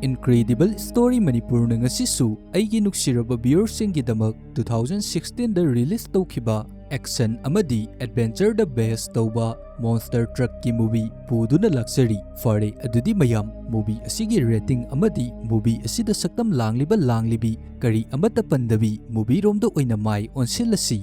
Incredible Story Manipur na ngasisu aigi nuksiraba viewersinggidamak 2016 da release tawkhiba action amadi adventure da base tawba monster truck ki movie puduna laksari fare adudi mayam movie asigi rating amadi movie asida saktam langlibi kari amata pandabi movie romda oina mai onsilasi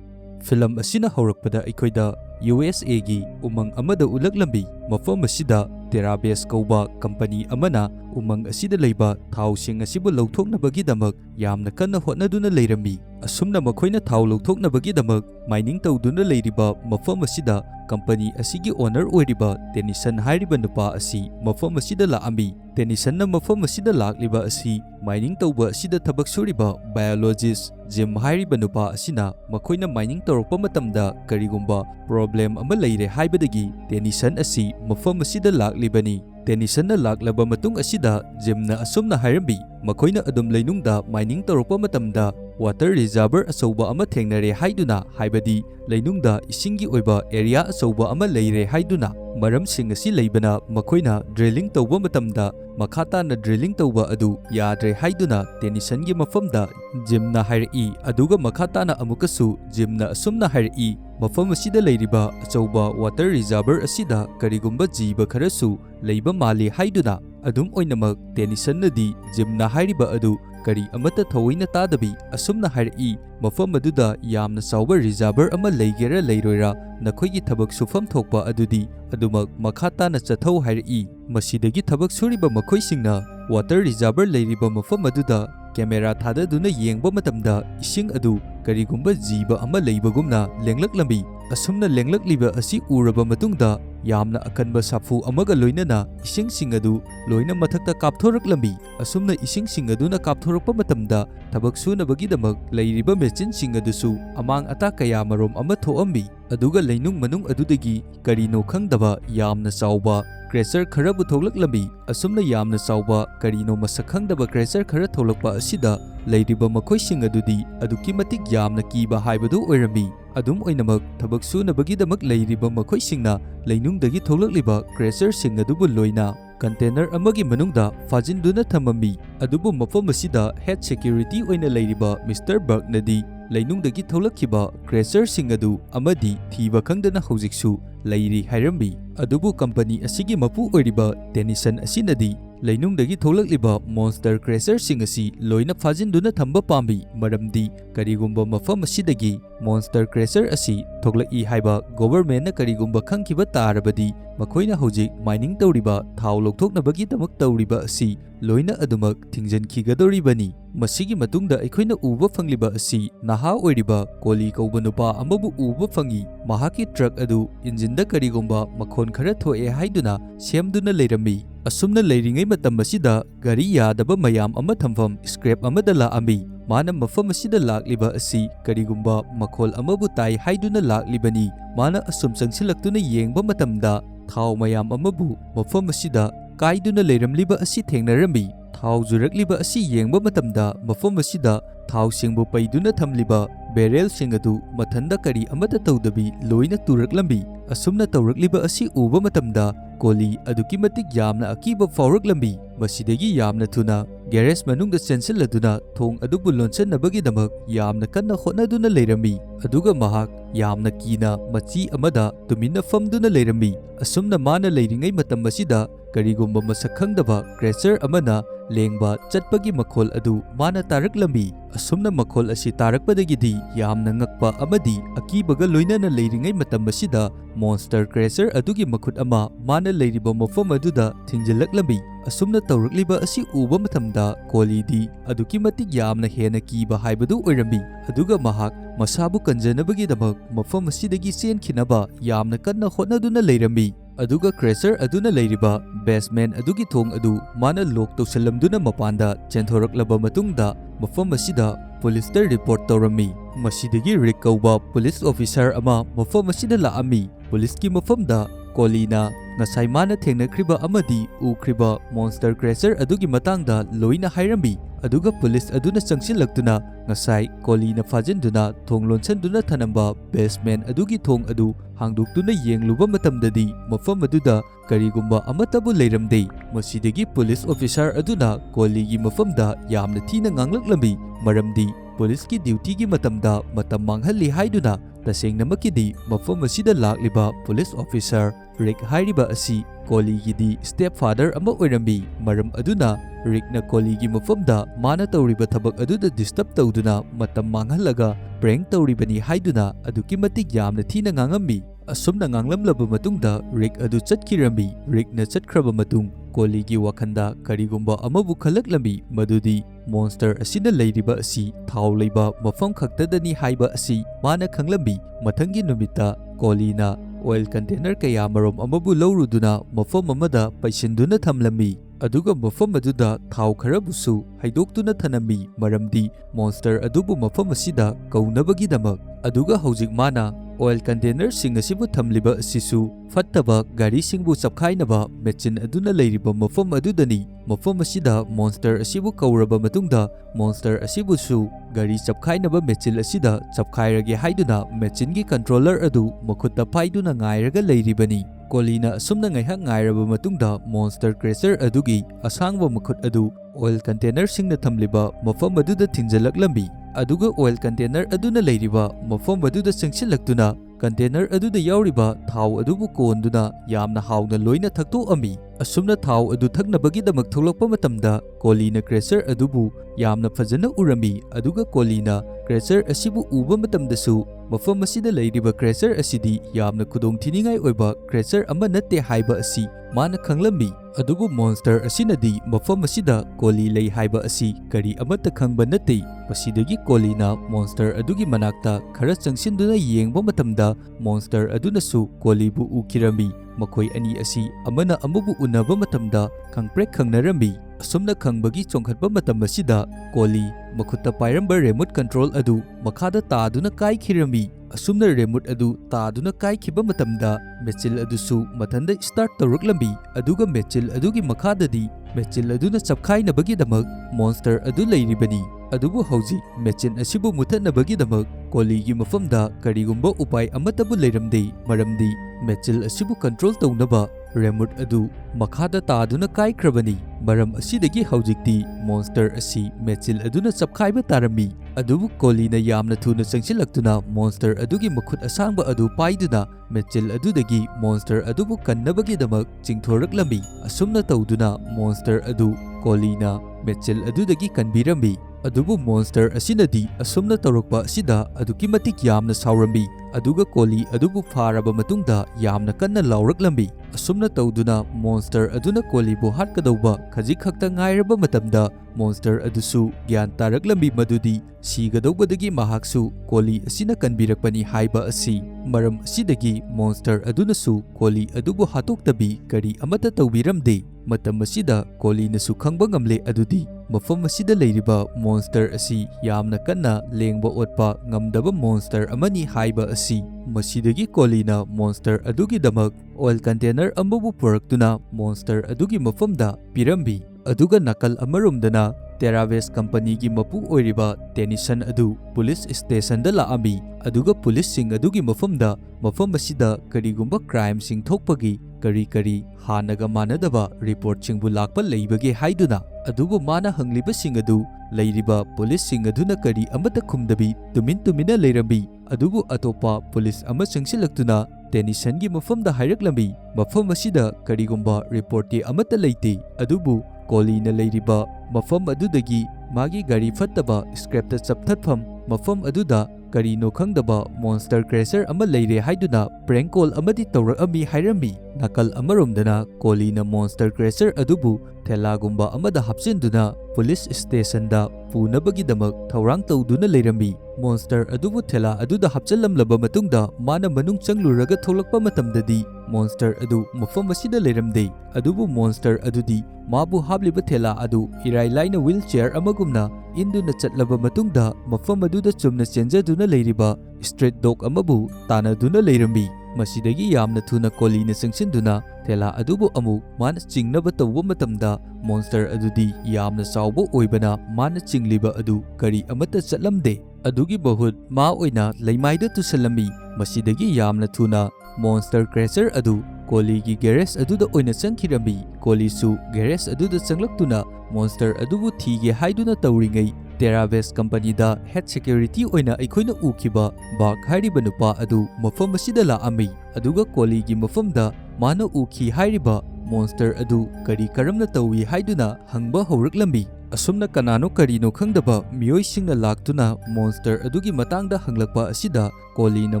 film asina haurakpada aikoida USA gi umang amada ulaklambi mafam asida Terabes kauba company amana umang asida leiba thawsing asibu lauthoknabagi-damak yamna kanna hotnaduna leirami asumna makhoina thaw lauthoknabagi-damak mining tawduna leiriba mafam asida company asigi owner oiriba Tennyson hairiba nupa asi mafam asida laambi Tennyson na mafam asida lakliba asi mining tawba asida thabak suriba biologist Jim hairiba nupa asina makhoina mining tawrokpa matamda karigumba problem ama leire haibadagi Tennyson asi mafam asida libani Tennyson na laklaba matung asida Jimna asumna hairambi makhoina adum leinungda mining tawrokpa matamda water reservoir asauba ama thengnare haiduna haibadi leinungda isingi oiba area asauba ama leire haiduna maramsing asi leibana makhoina drilling tawba matamda makhata na drilling tawba adu yadre haiduna Tennyson gi mafamda Jimna hairi aduga makhata na amukasu Jimna asumna hairi mafam asida leiriba achauba water reservoir asida karigumba jiba kharasu leiba mali haiduna adum oinamak Tennyson nadi Jimna hairiba adu kari amata thawoina tadabi asumna hairi mafam aduda yamna sauba reservoir ama leigera leiroira nakhoigi thabak sufam thokpa adudi adumak makhata na chathau hairi masidagi thabak suriba makhoisingna water reservoir leiriba mafam aduda camera thadaduna yengba matamda ising adu karigumba jiba ama leibagumna lenglaklambi asumna lenglakliba asi uraba matungda yamna akanba safu amaga loinana isingsing adu loina mathakta kapthoraklambi asumna isingsing aduna kapthorakpa matamda thabak sunabagi-damak leiriba machine sing adusu amang ata kaya marom ama thoambi aduga leinung manung adudagi karino khangdaba yamna sauba crasher khara bu tholaklambi asumna yamna sauba karino masak khangdaba crasher khara tholakpa asida leiriba makhoising adudi aduki matik yamna kiba haibadu oirami adum oinamak thabak sunabagi-damak leiriba makhoisingna leinungdagi tholakliba crasher sing adubu loina container amagi manungda fajinduna thamami adubu mafam asida head security oina leiriba Mr. Berg nadi leinungdagi tholakkiba crasher sing adu amadi thiba khangdana hojiksu leiri hairambi adubu company asigi mapu oiriba Tennyson asinadi leinungdagi tholakliba monster crasher sing asi loina fajinduna thamba pambi maramdi karigumba mafam asidagi monster crasher asi thoklai haiba government na karigumba khangkiba tarabadi makhoina hojik mining tawriba thaw lokthoknabagi damak tawriba asi loina adumak thingjankhigedoribani masigi matungda aikhoina uba fangliba asi naha oiriba koli kauba nupa amabu uba fangi mahaki truck adu engine da karigumba makhon khara thoe haiduna semduna leirami asumna leiringai matam asida gari yadaba mayam ama thamfam scrap amada laami mana mafam asida lakliba asi karigumba makhol amabu tai haiduna laklibani mana asum sangsilaktuna yengba matamda thaw mayam amabu mafam asida kaiduna leiramliba asi thengnarami thaw jurakliba asi yengba matamda mafam asida thaw singbu paiduna thamliba barrel sing adu mathanda kari amata tawdabi loina turaklambi asumna tawrakliba asi uba matamda koli aduki matik yamna akiba fauraklambi masidagi yamna thuna garage manungda chensiladuna thong adubu lonsanabagi-damak yamna kanna hotnaduna leirami aduga mahak yamna kina machi amada tumina famduna leirami asumna mana leiringai matam asida karigumba masak khangdaba crasher amana lengba chatpagi makhol adu mana taraklambi asumna makhol asi tarakpadagidi yamna ngakpa amadi akibaga loinana leiringai matam asida monster crasher adugi makhut ama mana leiriba mafam aduda thingjalaklambi asumna tawrakliba asi uba matamda kolidi aduki matik yamna hena kiba haibadu oirami aduga mahak masabu kanjanabagi-damak mafam asidagi chenkhinaba yamna kanna hotnaduna leirami aduga crasher aduna leiriba basement adugi thong adu mana lok tawsalamduna mapanda chenthoroklaba matungda mafam asida police report tawrami masidagi rik kauba police officer ama mafam asida laami police ki mafamda Colina ngasai mana thengnakhriba amadi ukhriba monster creature adugi matangda loina hairambi aduga police aduna changsilaktuna ngasai Colina fajinduna thong lonsanduna thanamba basement adugi thong adu hangduktuna yengluba matamdadi mafam aduda karigumba amatabu leiramdei masidagi police officer aduna Coligi mafamda yamna thina nganglaklambi maramdi police ki duty gi matamda matam manghalli haiduna tasengnamakidi mafam asida lakliba police officer Rick hairiba asi Coligi di stepfather ama oirambi maram aduna Rickna Coligi mafamda mana tawriba thabak aduda disturb tawduna matam manghallaga prank tawribani haiduna aduki matik yamna thina ngangammi asumna nganglamlaba matungda Rick adu chatkirambi Rickna chatkraba matung Coligi wakhanda karigumba amabu khalaklambi madudi monster asina leiriba asi thau leiba mafam khaktadani haiba asi mana khanglambi mathangi numita Colina oil container kaya marom amabu lawruduna mafam amada paisinduna thamlambi aduga mafam aduda thau kharabusu haidoktuna thanami maramdi monster adubu mafam asida kaunabagi damak aduga hojik mana oil container sing asibu thamliba asisu fattaba gari singbu chapkhainaba machine aduna leiriba mafam adudani mafam asida monster asibu kauraba matungda monster asibu su gari chapkhainaba machine asida chapkhairage haiduna machine gi controller adu makhutta paiduna ngairaga leiribani Colina asumna ngaihak ngairaba matungda monster creature adugi asangba makhut adu oil container singna thamliba mafam aduda thinjalaklambi aduga oil container aduna leiriba mafam aduda changsilaktuna container aduda yauriba thau adubu konduna yamna hauna loina thakto ami asumna thau adu thaknabagi damak tholakpa matamda Colina creature adubu yamna fajana urami aduga Colina creature asibu uba matamdasu mafam asida leiriba creature asidi yamna khudong thiningai oiba creature ama natte haiba asi mana khanglambi adubu monster asinadi mafam asida Coli lei haiba asi kari amata khangba natte pasidagi Colina monster adugi manakta khara changsinduna yengba matamda monster adunasu Colibu ukirami makhoi ani asi amana amubu unaba matamda khangprek khangnarambi asumna khangbagi chongkhatba matam asida Coli makhutta pairamba remote control adu makhada taaduna kaikhirami asumna remote adu taaduna kaikhiba matamda mechil adusu mathanda start tawraklambi aduga mechil adugi makhadadi mechil aduna chapkhainabagi damak monster adu leiribani adubu hauji mechin asibu muthanabagi damak Coligi mafamda karigumba upai amatabu leiramdei maramdi mechil asibu control tawnaba remote adu makhada taaduna kaikhrabani maram asidagi haujikti monster asi mechil aduna chapkhaiba tarami adubu Colina yamna thuna changsilaktuna monster adugi makhut asangba adu paiduna mechil adudagi monster adubu kannabagi damak chingthoraklambi asumna tawduna monster adu Colina mechil adudagi kanbirambi adubu monster asinadi asumna tawrakpa asida aduki matik yamna saurambi aduga Coli adubu faraba matungda yamna kanna lauraklambi asumna tawduna monster aduna Colibu hatkadauba khajik khakta ngairaba matamda monster adusu gyan taraklambi madudi sigadawbadagi mahaksu Coli asina kanbirakpani haiba asi maram asidagi monster adunasu Coli adubu hatoktabi kari amata tawbiramde matam asida Colinasu khangba ngamle adudi mafam asida leiriba monster asi yamna kanna lengba otpa ngamdaba monster amani haiba asi masidagi Colina monster adugi damak oil container ambu puraktuna monster adugi mafamda pirambi aduga nakal amarumdana Terraves company gi mapu oiriba Tennyson adu police station da laami aduga police sing adugi mafamda mafam asida karigumba crime sing thokpagi kari hanaga manadaba report singbu lakpa leibage haiduna adubu mana hangliba sing adu leiriba police sing aduna kari amata khumdabi tumina leirambi adubu atopa police ama changsilaktuna Tennyson gi mafamda hairaklambi mafam asida karigumba report ti amata leite adubu Colina leiriba mafam adudagi magi gari fattaba scrap ta chapthatpham mafam aduda karino khangdaba monster crasher ama leire haiduna prank call amadi tawrakami hairambi nakal amaromdana Colina monster crasher adubu thelagumba amada hapsinduna police station da punabagi damak thawrang tawduna leirambi monster adubu thela aduda hapchalamlaba matungda mana manung changluraga tholakpa matamdadi monster adu mafam asida leiramde adubu monster adudi mabu habliba thela adu irai laina wheelchair amagumna induna chatlaba matungda mafam aduda chumna chenjaduna leiriba street dog amabu tanaduna leirambi Masidagi yamna thuna kolina sangsindu thela adubu amuk mana chingnaba tawba matamda monster adudi yamna chawba oibana mana chingliba adu kari amata chatlamde adugi bahut ma oina leimaida tusalami masidagi yamna thuna monster crasher adu koligi garage aduda oina changkhirami kolisu garage aduda changlaktuna monster adubu thige haiduna tawringai Terabase company da head security oina aikoina ukiba bak hairiba nupa adu mafam asida laami aduga koligi mafamda mana uki hairiba monster adu kari karamna tawi haiduna hangba hauraklambi asumna kanano karino khangdaba miyoi singna laktuna monster adugi matangda hanglakpa asida kolina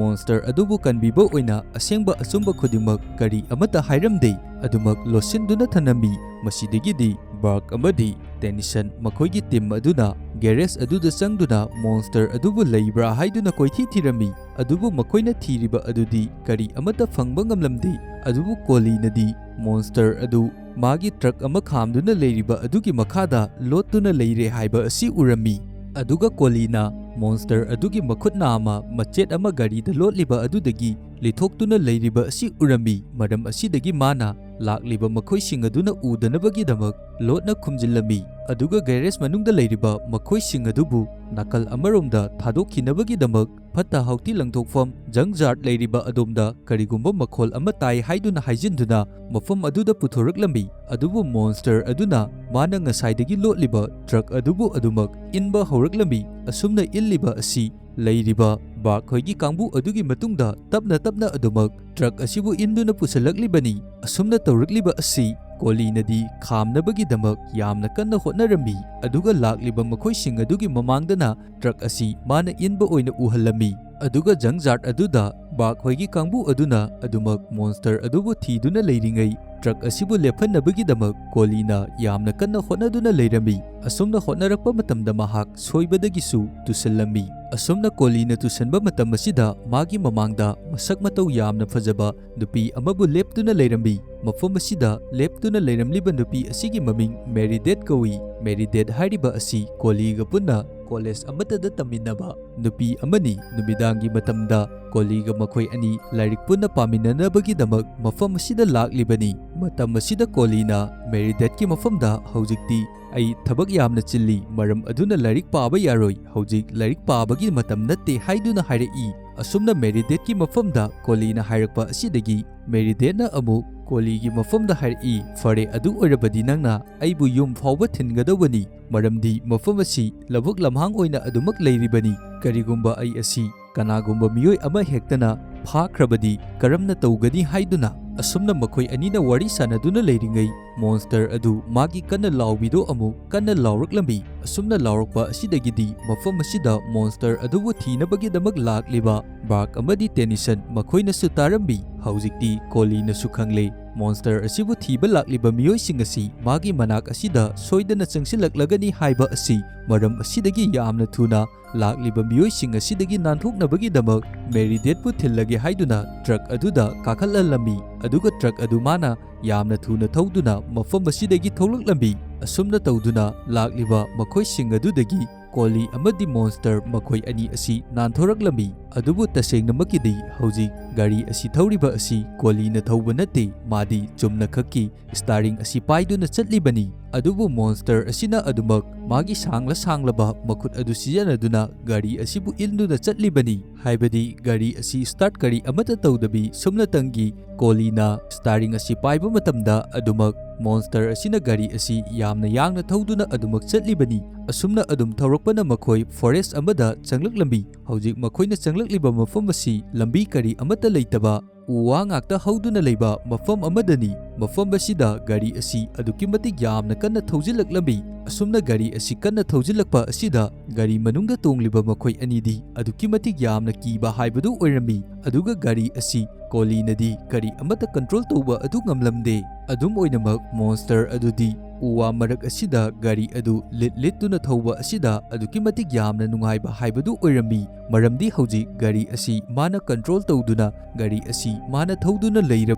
monster adubu kanbiba oina asengba asumba khudimak kari amata hairamde adumak losinduna thanami masidagidi bark amadi tension makhoigi team aduna garage aduda changduna monster adubu leibra haiduna koithi thirami adubu makoina thiriba adudi kari amata phangba ngamlamde adubu kolinadi monster adu magi truck ama khamduna leiriba adugi makhada lotuna leire haiba asi urami aduga kolina monster adugi makhutna ama machet ama gari da lotliba adudagi lithoktuna leiriba asi urami madam asidagi mana lakliba makhoising aduna udanabagi damak lotna khumjillami aduga garage manungda leiriba makhoising adubu nakal amaromda thadokhinabagi damak phata hauti langthokfam jangjart leiriba adomda karigumba makhol ama tai haiduna haijinduna mafam aduda puthoraklambi adubu monster aduna mana ngasaidagi lotliba truck adubu adumak inba hauraklambi asumna illiba asi leiriba bark hoigi kangbu adugi matungda tapna adumak truck asibu induna pusalaklibani asumna tawrakliba asi kolinadi khamnabagi damak yamna kanna hotnarami aduga lakliba makhoising adugi mamangdana truck asi mana inba oina uhalami aduga jangjart aduda bark hoigi kangbu aduna adumak monster adubu thiduna leiringai truck asibu lephanabagi damak kolina yamna kanna hotnaduna leirami asumna hotnarakpa matamda mahak soibadagisu tusalami asumna kolina tusanba matam asida magi mamangda masak matau yamna fajaba nupi amabu leptuna leirami mafam asida leptuna leiramliba nupi asigi maming Merideth kawi Merideth hariba asi koliga punna college amatada taminaba nupi amani numidangi matamda koliga makhoi ani lairik punna paminanabagi damak mafam asida laklibani matam asida kolina Merideth ki mafamda haujikti ai thabak yamna chilli maram aduna lairik paaba yaroi haujik lairik paabagi matam natte haiduna hairei asumna Merideth ki mafamda kolina hairakpa asidagi Merideth na amu koligi mafamda hairei fare adu oirabadi nangna aibu yum fawba thingadawani maramdi mafam asi labuk lamhang oina adumak leiribani karigumba ai asi kanagumba miyoi ama hektana phakrabadi karamna tawgani haiduna asumna makhoi anina wari sanaduna leiringai monster adu magi kanna lawbido amu kanna lawraklambi asumna lawrakpa asidagidi mafam asida monster adubu thinabagi damak lakliba bark amadi tension makhoina su tarambi haujikti kolina su khangle monster asibu thiba lakliba miyoi singasi magi manak asida soidana changsilaklagani haiba asi maram asidagi yamna thuna lakliba miyoi singasidagi nanthoknabagi damak Merideth pu thillage haiduna truck aduda kakhalalami aduga truck adu mana yamna thuna thauduna mafam asidagi tholaklami asumna tawduna lakliba makhoi sing adudagi koli amadi monster makhoi ani asi nanthoraklami adubu tasengnamakidi hauji gari asi thauriba asi kolina thauba nate madi chumna khakki starring asi paiduna chatlibani adubu monster asina adumak magi sanglaba makhut adu sijanaduna gari asibu induna chatlibani haibadi gari asi start kari amata tawdabi sumnatangi kolina starring asi paiba matamda adumak monster asina gari asi yamna yangna thauduna adumak chatlibani asumna adum thaurakpana makhoi forest amada changlaklambi haujik makhoina changlakliba mafam asi lambi kari amata leitaba uwa ngakta hauduna leiba mafam amadani mafam asida gari asi aduki matik yamna kanna thaujilaklami asumna gari asi kanna thaujilakpa asida gari manungda tongliba makhoi anidi aduki matik yamna kiba haibadu oirami aduga gari asi kolinadi kari amata control tawba adu ngamlamde adum oinamak monster adudi uwa marak asida gari adu littuna thauba asida aduki matik yamna nungaiba haibadu oirami maramdi hauji gari asi mana control tawduna gari asi mana thauduna leira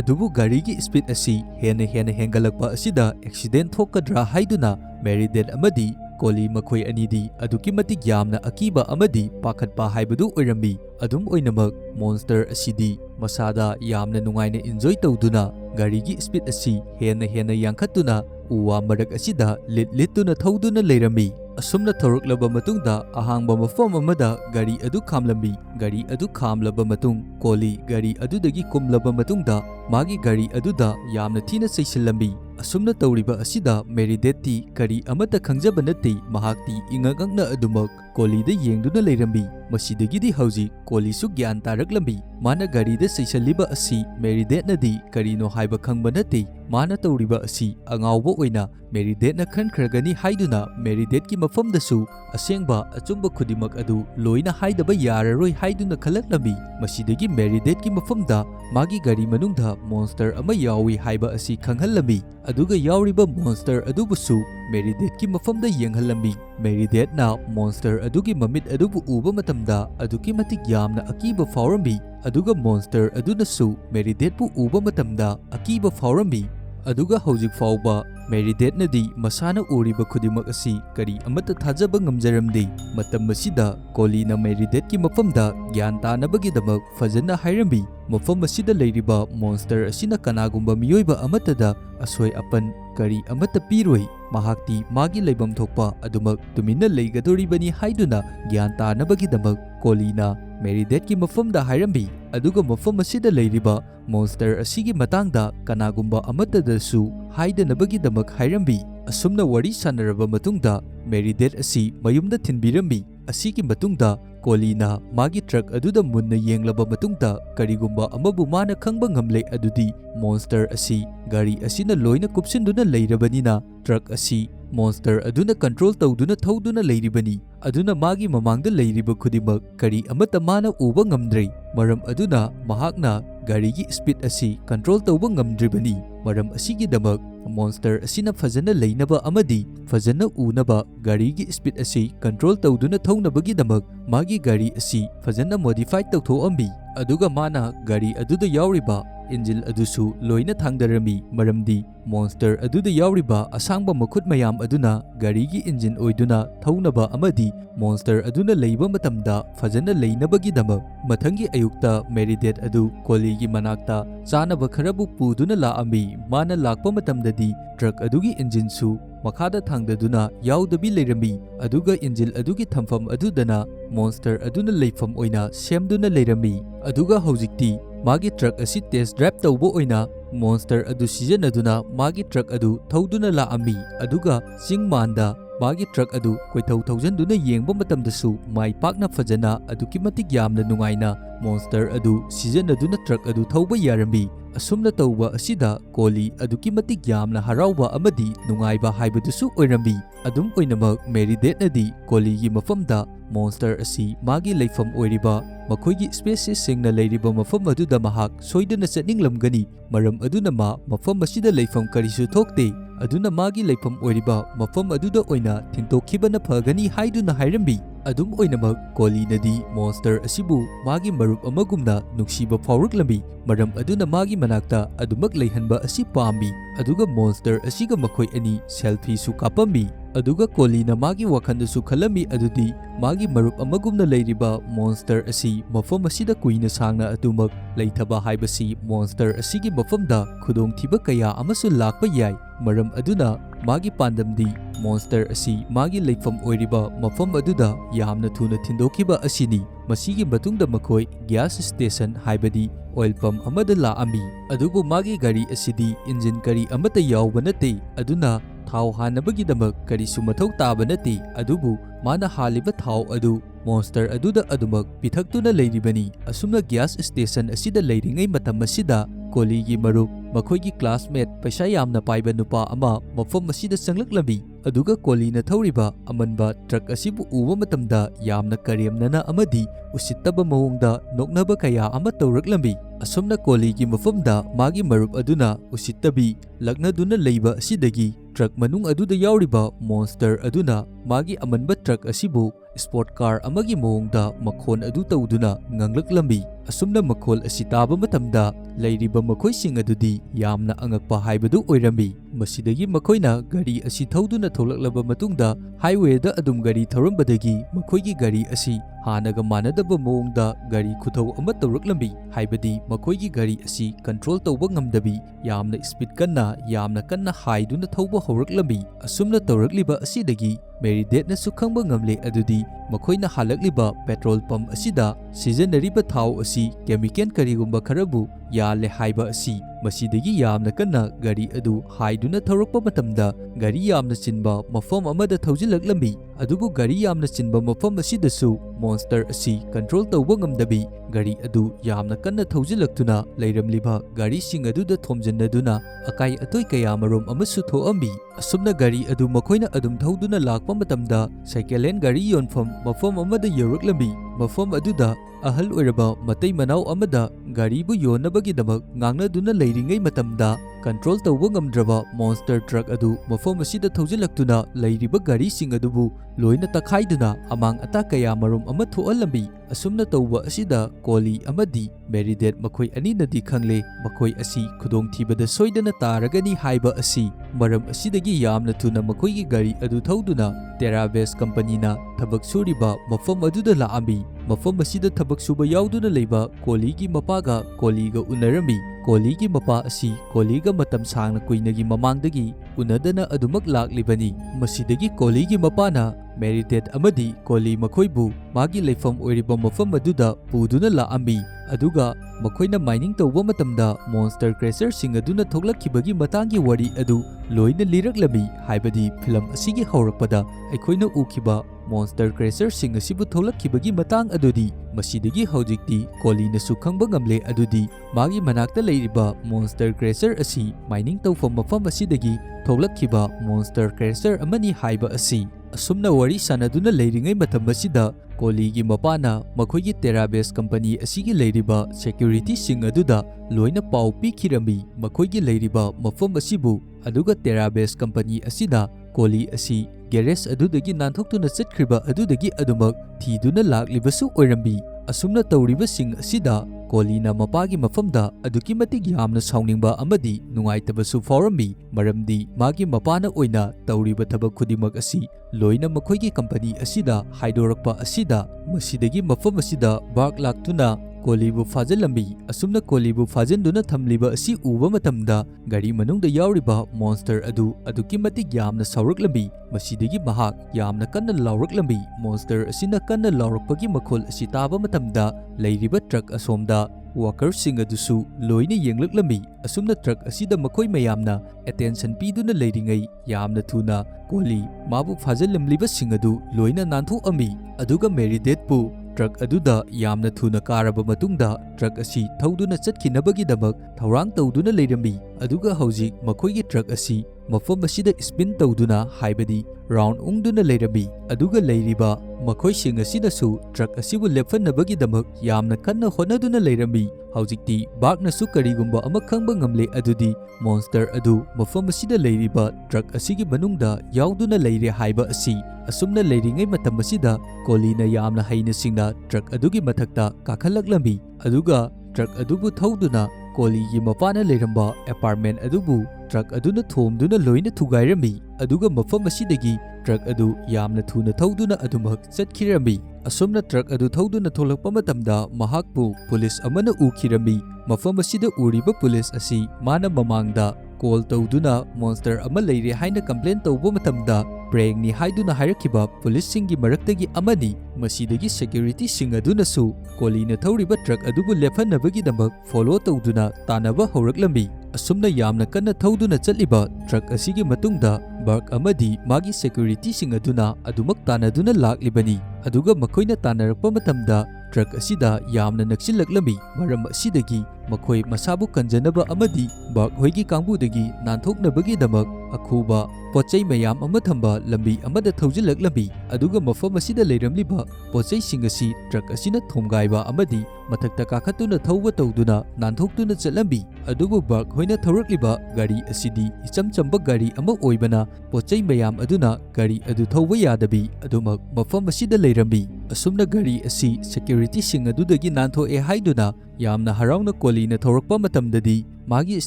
adubu gari gi speed asi hena hengalakpa asida accident thokadra haiduna Merideth amadi ꯀꯣꯂꯤ ꯃꯈꯣꯏ ꯑꯅꯤꯗꯤ ꯑꯗꯨꯛꯀꯤ ꯃꯇꯤꯛ ꯌꯥꯝꯅ ꯑꯀꯤꯕ ꯑꯃꯗꯤ ꯄꯥꯈꯠꯄ ꯍꯥꯏꯕꯗꯨ ꯑꯣꯏꯔꯝꯃꯤ꯫ ꯑꯗꯨꯝ ꯑꯣꯏꯅꯃꯛ ꯃꯣꯟꯁꯇꯔ ꯑꯁꯤꯗꯤ ꯃꯁꯥꯗ ꯌꯥꯝꯅ ꯅꯨꯡꯉꯥꯏꯅ ꯏꯟꯖꯣꯏ ꯇꯧꯗꯨꯅ ꯒꯥꯔꯤꯒꯤ ꯁ꯭ꯄꯤꯗ ꯑꯁꯤ ꯍꯦꯟꯅ ꯌꯥꯡꯈꯠꯇꯨꯅ ꯎ ꯋꯥ ꯃꯔꯛ ꯑꯁꯤꯗ ꯂꯤꯠꯇꯨꯅ ꯊꯧꯗꯨꯅ ꯂꯩꯔꯝꯃꯤ꯫ ꯑꯁꯨꯝꯅ ꯊꯧꯔꯛꯂꯕ ꯃꯇꯨꯡꯗ ꯑꯍꯥꯡꯕ ꯃꯐꯝ ꯑꯃꯗ ꯒꯥꯔꯤ ꯑꯗꯨ ꯈꯥꯝꯂꯝꯃꯤ꯫ ꯒꯥꯔꯤ ꯑꯗꯨ ꯈꯥꯝꯂꯕ ꯃꯇꯨꯡ ꯀꯣꯂꯤ ꯒꯥꯔꯤ ꯑꯗꯨꯗꯒꯤ ꯀꯨꯝꯂꯕ ꯃꯇꯨꯡꯗ ꯃꯥꯒꯤ ꯒꯥꯔꯤ ꯑꯗꯨꯗ ꯌꯥꯝꯅ ꯊꯤꯅ ꯆꯩꯁꯤꯜꯂꯝꯃꯤ꯫ ꯑꯁꯨꯝꯅ ꯇꯧꯔꯤꯕ ꯑꯁꯤꯗ ꯃꯦꯔꯤꯗꯦꯠꯇꯤ ꯀꯔꯤ ꯑꯃꯠꯇ ꯈꯪꯖꯕ ꯅꯠꯇꯦ꯫ ꯃꯍꯥꯛꯇꯤ ꯏꯉꯛ-ꯉꯛꯅ ꯑꯗꯨꯃꯛ ꯀꯣꯂꯤꯗ ꯌꯦꯡꯗꯨꯅ ꯂꯩꯔꯝꯃꯤ꯫ ꯃꯁꯤꯗꯒꯤꯗꯤ ꯍꯧꯖꯤꯛ ꯀꯣꯂꯤꯁꯨ ꯒ꯭ꯌꯥꯟ ꯇꯥꯔꯛꯂꯝꯃꯤ꯫ ꯃꯥꯅ ꯒꯥꯔꯤꯗ ꯆꯩꯁꯜꯂꯤꯕ ꯑꯁꯤ ꯃꯦꯔꯤꯗꯦꯠꯅꯗꯤ ꯀꯔꯤꯅꯣ ꯍꯥꯏꯕ ꯈꯪꯕ ꯅꯠꯇꯦ꯫ ꯃꯥꯅ ꯇꯧꯔꯤꯕ ꯑꯁꯤ ꯑꯉꯥꯎꯕ ꯑꯣꯏꯅ ꯃꯦꯔꯤꯗꯦꯠꯅ ꯈꯟꯈ꯭ꯔꯒꯅꯤ ꯍꯥꯏꯗꯨꯅ ꯃꯦꯔꯤꯗꯦꯠꯀꯤ ꯃꯐꯝꯗꯁꯨ ꯑꯁꯦꯡꯕ ꯑꯆꯨꯝꯕ ꯈꯨꯗꯤꯡꯃꯛ ꯑꯗꯨ ꯂꯣꯏꯅ ꯍꯥꯏꯗꯕ ꯌꯥꯔꯔꯣꯏ ꯍꯥꯏꯗꯨꯅ khalaklami masidagi Meredith ki mafamda magi gari manungda monster ama yawi haiba asi khanghalami aduga yauriba monster adubusu Meredith ki mafamda yenghalami Meredith na monster adugi mamit adubu uba matamda aduki matik yamna akiba faurami aduga monster adunasu Meredith pu uba matamda akiba faurami aduga hojik fauba Meredith nadi masana uriba khudimak asi kari amata thajaba ngamjaramde matam masida Koli na Meredith ki mafamda gyan tanabagidamak fajana hairambi mafam asida leiriba monster asina kanagumba miyoiba amatada asoi apan kari amata piroi mahakti magi leibam thokpa adumak tumina leigadoribani haiduna gyan tanabagidamak Koli na Meredith ki mafamda hairambi aduga mafam asida leiriba monster asigi matangda kanagumba amatadasu haidanabagidamak hairambi asumna wari sanaraba matungda Meredith asi mayumda thinbirambi asigi matungda Koli na magi truck aduda munna yenglaba matungda karigumba amabu mana khangba ngamle adudi monster asi gari asina loina kupsinduna leirabanina truck asi monster aduna control tawduna thauduna leiribani aduna magi mamangda leiriba khudimak kari amata mana uba ngamdrei maram aduna mahakna gari gi speed asi control tawba ngamdribani maram asigi damak monster asina fajana leinaba amadi fajana unaba gari gi speed asi control tawduna thaunabagi damak magi gari asi fajana modify tawthoambi aduga mana gari aduda yauriba engine adusu loina thangdarami maramdi monster aduda yauriba asangba makhut mayam aduna gari gi engine oiduna thaunaba amadi monster aduna leiba matamda fajana leinabagi damak mathangi ayukta Meredith adu Koli gi manakta chanaba kharabu puduna laami mana lakpa matamdadi truck adugi engine su makhada thangdaduna yaudabhi leirami aduga engine adugi thamfam adudana monster aduna leifam oina semduna leirami aduga hojikti magi truck asi test drive tawbo oina monster adu sijanaduna magi truck adu thauduna laami aduga chingmanda magi truck adu koithau thaujanduna yengba matamdasu mai pakna fajana aduki matik yamna nungaina monster adu sijanaduna truck adu thauba yarami asumna tawba asida Koli aduki matik yamna harauba amadi nungaiba haibadusu oirami adum oinamak Meredith nadi Koli gi mafamda monster asi magi leifam oiriba makoigi species singna leiriba mafam aduda mahak soidana chatninglamgani maram aduna ma mafam asida leifam karisu thokte aduna magi leifam oiriba mafam aduda oina thingtokhibana phagani haiduna hairambi adum oinamak Koli nadi monster asibu magi marup amagumna nungsiba phauruklami maram aduna magi manakta adumak leihanba asi pambi aduga monster asiga makhoi ani selfie su kapambi aduga Koli na magi wakhandasu khalami adudi magi marup amagumna leiriba monster asi mafam asida kuina sangna atumak leithaba haibasi monster asigi mafamda khudong thiba kaya amasu lakpa yai maram aduna magi pandamdi monster asi magi leifam oiriba mafam aduda yamna thuna thindokhiba asini masigi matungda makhoi gas station haibadi oil pump amada laami adubu magi gari asidi engine kari amata yawba nate aduna thau hanabagi-damak karisu mathau taba nate adubu mana haliba thau adu monster aduda adumak pithaktuna leiribani asumna gas station asida leiringai matam asida Koli gi marup makhoigi classmate paisa yamna paiba nupa ama mafam asida changlaklambi aduga Koli na thauriba amanba truck asibu uba matamda yamna karemnana amadi usittaba mawongda noknaba kaya ama tawraklambi asumna Koli gi mafamda magi marup aduna usittabi laknaduna leiba asidagi truck manung aduda yauriba monster aduna magi amanba truck asibu sport car amagi moongda makhon adu tawduna nganglaklambi asumna makhol asi taba matamda leiriba makhoising adudi yamna angakpa haibadu oirambi masidagi makhoina gari asi thawduna tholaklaba matungda highway da adum gari thorambadagi makhoigi gari asi hanaga manadaba moongda gari khuthaw ama tawraklambi haibadi makhoigi gari asi control tawba ngamdabi yamna speed kanna haiduna thawba hawraklambi asumna tawrakliba asidagi Meridate na sukhangba ngamle adudi makhoina halakliba petrol pump asida sijanariba thaw asi chemical karigumba kharabu yaale haiba asi masidagi yamna kanna gari adu haiduna thawrakpa matamda gari yamna chinba mafam amada thawjilaklambi adubu gari yamna chinba mafam asidasu monster asi control tawba ngamdabi gari adu yamna kanna thawjilaktuna leiramliba gari sing aduda thomjannaduna akai atoi kayamarom amasu thoambi asumna gari adu makhoina adum thawduna lakpa matamda cycle lane gari yonfam mafam amada yoraklambi mafam aduda ahal oiraba matai manau amada gari bu yonabagi-damak ngangnaduna leiringai matamda control tawba ngamdraba monster truck adu mafam asida thawjilaktuna leiriba gari sing adubu loina takhaiduna amang ata kaya marom ama thoalambi asumna tawba asida koli amadi Meridate makhoi aninadi khangle makhoi asi khudong thibada soidana taragani haiba asi maram asidagi yamna thuna makhoigi gari adu thawduna Terabase company na thabak suriba mafam aduda laambi mafam asida thabak suba yauduna leiba koligi mapaga koliga unarambi koligi mapa asi koliga matam sangna kuinagi mamangdagi unadana adumak laklibani masidagi koligi mapana Meridate amadi koli makhoibu magi leifam oiriba mafam aduda puduna laambi aduga makhoina mining tawba matamda monster crasher sing aduna thoklakhibagi matangi wari adu loina liraklabi haibadi film asigi haurakpada aikhoina ukhiba monster crasher sing asibu thoklakhibagi matang adudi masidagi haujikti kolina sukhangba ngamle adudi magi manakta leiriba monster crasher asi mining tawfam mafam asidagi thoklakhiba monster crasher amani haiba asi asumna wari sanaduna leiringai matam asida koligi mapana makhoigi Terabase company asigi leiriba security sing aduda loina pau pikhirambi makhoigi leiriba mafam asibu aduga Terabase company asida koli asi garage adudagi nanthokuna chatkhriba adudagi adumak thiduna laklibasu oirambi asumna tawriba sing asida kolina mapagi mafamda aduki matik yamna sauningba amadi nungaitabasu faurambi maramdi magi mapana oina tawriba thabak khudimak asi loina makhoigi company asida haidorakpa asida masidagi mafam asida bark laktuna kolibu fajalambi asumna kolibu fajanduna thamliba asi uba matamda gari manungda yauriba monster adu aduki matik yamna sauraklambi masidagi mahak yamna kanna lauraklambi monster asina kanna laurakpagi makhol asi taba matamda leiriba truck asomda workersing adusu loina yenglaklambi asumna truck asida makhoi mayamna attention piduna leiringai yamna thuna koli mabu fajalamliba sing adu loina nanthu ami aduga Meridate pu truck aduda yamna thuna karaba matungda truck asi thawduna chatkinabagidamak thawrang tawduna leirambi aduga hojik makhoigi truck asi mafam asida spin tawduna haibadi round ungduna leirambi aduga leiriba makhoi sing asinasu truck asibu lephannabagidamak yamna kanna honaduna leirambi hojikti baknasu karigumba ama khangba ngamle adudi monster adu mafam asida leiriba truck asigi manungda yauduna leire haiba asi asumna leiringai matam asida kolina yamna haina singna truck adugi mathakta kakhalaklambi aduga truck adubu thawduna koligi mapana leiramba apartment adubu truck aduna thomduna loina thugairambi aduga mafam asidagi truck adu yamna thuna thawduna adumak chatkhirami asumna truck adu thawduna tholakpa matamda mahakpu police amana ukhirambi mafam asida uriba police asi mana mamangda call tawduna monster ama leire haina complain tawba matamda prank ni haiduna hairakhiba police singi maraktagi amani masidagi security sing adunasu kolina thawriba truck adubu lephanabagi damak follow tawduna tanaba hauraklambi asumna yamna kanna thawduna chatliba truck asigi matungda bark amadi magi security sing aduna adumak tanaduna laklibani aduga makhoina tanarakpa matamda truck asida yamna naksilaklambi maram asidagi makhoi masabu kanjanaba amadi bak hoigi kangbudagi nanthoknabagi damak akhuba pochai mayam ama thamba lambi amada thaujilaklabi aduga mafam asida leiramliba pochai singasi truck asina thomgaiba amadi mathakta kakhatuna thauba tawduna nanthokduna chatlambi adubu bak hoina thaurakliba gari asidi ichamchamba gari ama oibana pochai mayam aduna gari adu thauba yadabi adumak mafam asida leirambi asumna gari asi security sing adudagi nantho e haiduna yamna harauna kolina thaurakpa matamdadi magi